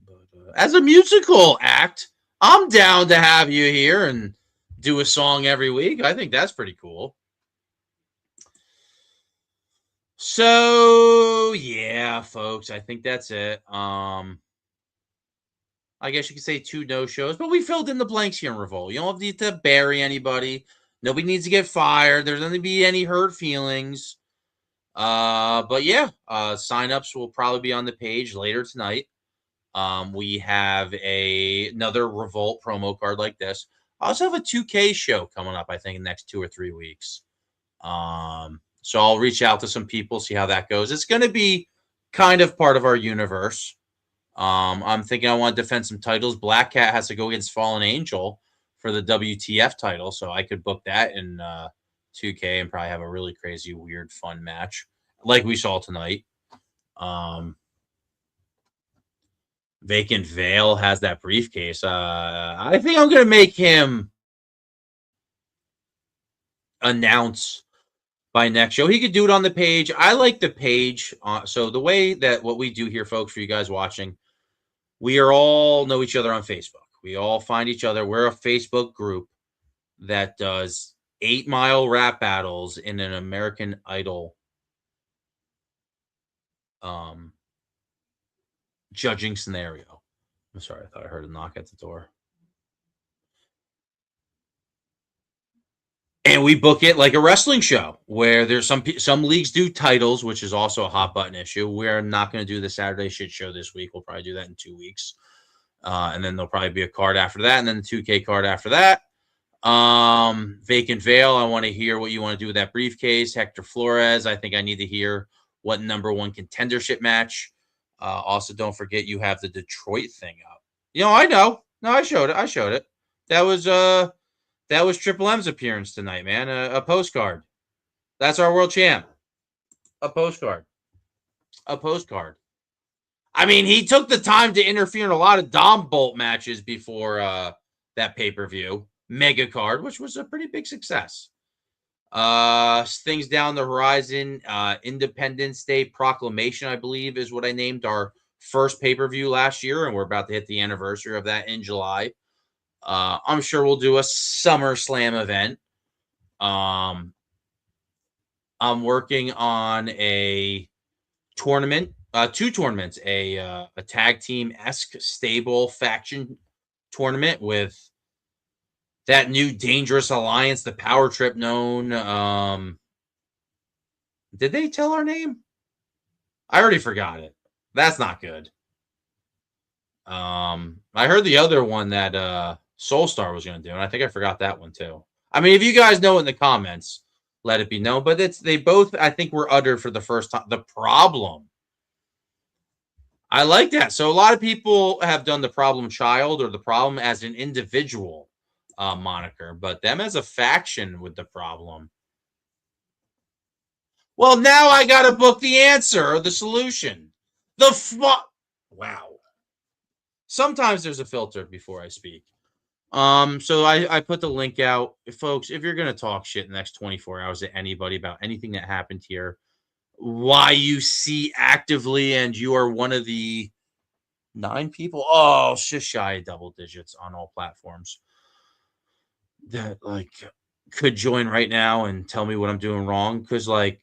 But, as a musical act, I'm down to have you here and do a song every week. I think that's pretty cool. So, yeah, folks, I think that's it. I guess you could say 2 no-shows, but we filled in the blanks here in Revolt. You don't need to bury anybody. Nobody needs to get fired. There's not going to be any hurt feelings. But yeah, signups will probably be on the page later tonight. We have another Revolt promo card like this. I also have a 2K show coming up, I think, in the next 2 or 3 weeks. So I'll reach out to some people, see how that goes. It's going to be kind of part of our universe. I'm thinking I want to defend some titles. Black Cat has to go against Fallen Angel for the WTF title, so I could book that in 2K and probably have a really crazy, weird, fun match like we saw tonight. Vacant Veil has that briefcase. I think I'm going to make him announce by next show. He could do it on the page. I like the page. So the way that what we do here, folks, for you guys watching, we are all know each other on Facebook. We all find each other. We're a Facebook group that does 8 Mile rap battles in an American Idol judging scenario. I'm sorry, I thought I heard a knock at the door. And we book it like a wrestling show where there's some leagues do titles, which is also a hot button issue. We're not going to do the Saturday shit show this week. We'll probably do that in 2 weeks. And then there'll probably be a card after that, and then the 2K card after that. Vacant Veil, I want to hear what you want to do with that briefcase. Hector Flores, I think I need to hear what #1 contendership match. Also, don't forget you have the Detroit thing up. I know. No, I showed it. That was Triple M's appearance tonight, man. A postcard. That's our world champ. A postcard. I mean, he took the time to interfere in a lot of Dom Bolt matches before that pay-per-view. Mega card, which was a pretty big success. Things down the horizon. Independence Day Proclamation, I believe, is what I named our first pay-per-view last year, and we're about to hit the anniversary of that in July. I'm sure we'll do a SummerSlam event. I'm working on a tournament, 2 tournaments, a tag team-esque stable faction tournament with that new Dangerous Alliance, the Power Trip known. Did they tell our name? I already forgot it. That's not good. I heard the other one that Soulstar was going to do, and I think I forgot that one too. I mean, if you guys know in the comments, let it be known. But they both, I think, were uttered for the first time. The Problem. I like that. So a lot of people have done the Problem Child or the Problem as an individual moniker, but them as a faction with the Problem. Well, now I got to book the answer or the solution. Wow. Sometimes there's a filter before I speak. So I put the link out. Folks, if you're going to talk shit in the next 24 hours to anybody about anything that happened here, why you see actively, and you are one of the 9 people, just shy of double digits on all platforms, that could join right now and tell me what I'm doing wrong. Because I'm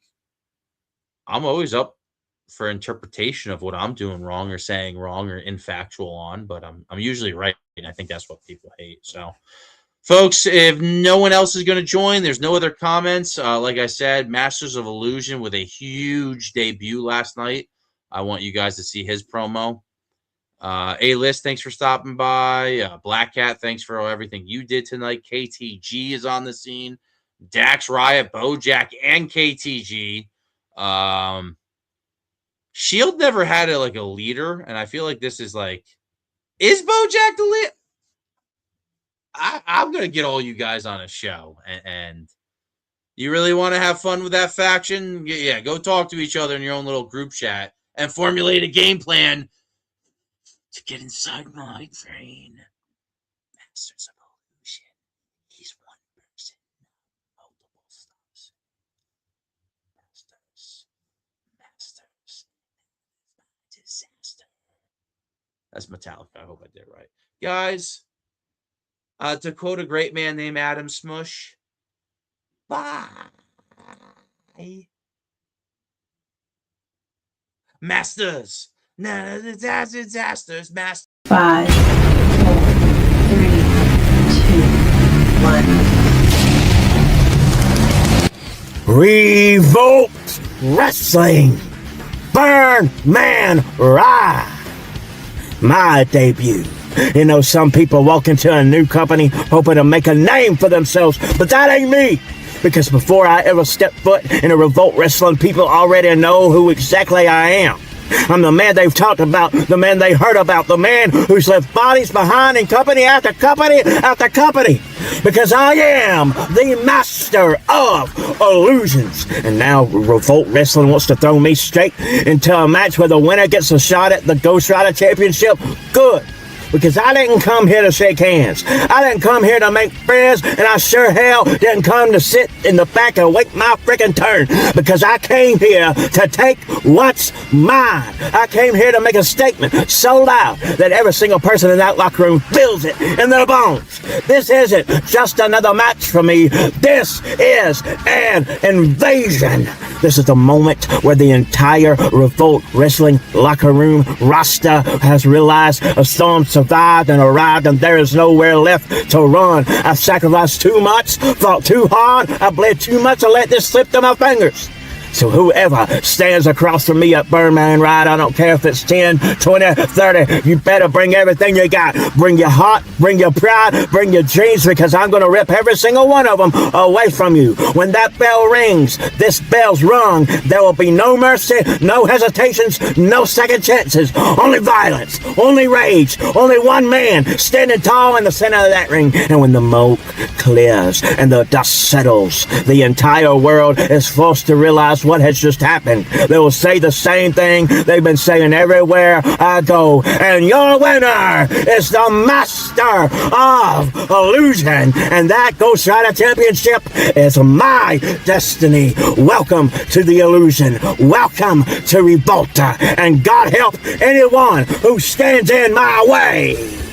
always up for interpretation of what I'm doing wrong or saying wrong or infactual on, but I'm usually right, and I think that's what people hate. So, folks, if no one else is going to join, there's no other comments. Like I said, Masters of Illusion with a huge debut last night. I want you guys to see his promo. A-List, thanks for stopping by. Black Cat, thanks for everything you did tonight. KTG is on the scene. Dax Riot, Bojack, and KTG. Shield never had a leader, and I feel like this is is Bojack the leader? I'm going to get all you guys on a show, and you really want to have fun with that faction? Yeah, go talk to each other in your own little group chat and formulate a game plan to get inside my brain. Masters of Illusion. He's one person, multiple stuffs. Masters. Disaster. That's Metallica. I hope I did it right. Guys, to quote a great man named Adam Smush, bye. Masters. No, disasters. Masters. 5, 4, 3, 2, 1. Revolt Wrestling. Burn Man Ride. My debut. Some people walk into a new company hoping to make a name for themselves, but that ain't me. Because before I ever step foot in a Revolt Wrestling, people already know who exactly I am. I'm the man they've talked about, the man they heard about, the man who's left bodies behind in company after company after company. Because I am the master of illusions. And now Revolt Wrestling wants to throw me straight into a match where the winner gets a shot at the Ghost Rider Championship. Good. Because I didn't come here to shake hands. I didn't come here to make friends, and I sure hell didn't come to sit in the back and wait my frickin' turn. Because I came here to take what's mine. I came here to make a statement so loud that every single person in that locker room feels it in their bones. This isn't just another match for me. This is an invasion. This is the moment where the entire Revolt Wrestling locker room roster has realized a storm survived and arrived, and there is nowhere left to run. I've sacrificed too much, fought too hard, I bled too much to let this slip through my fingers. So whoever stands across from me at Birdman Ride, I don't care if it's 10, 20, 30, you better bring everything you got. Bring your heart, bring your pride, bring your dreams, because I'm going to rip every single one of them away from you. When that bell rings, this bell's rung, there will be no mercy, no hesitations, no second chances. Only violence, only rage, only one man standing tall in the center of that ring. And when the smoke clears and the dust settles, the entire world is forced to realize what has just happened. They will say the same thing they've been saying everywhere I go. And your winner is the master of illusion. And that Ghost Rider Championship is my destiny. Welcome to the illusion. Welcome to Revolt. And God help anyone who stands in my way.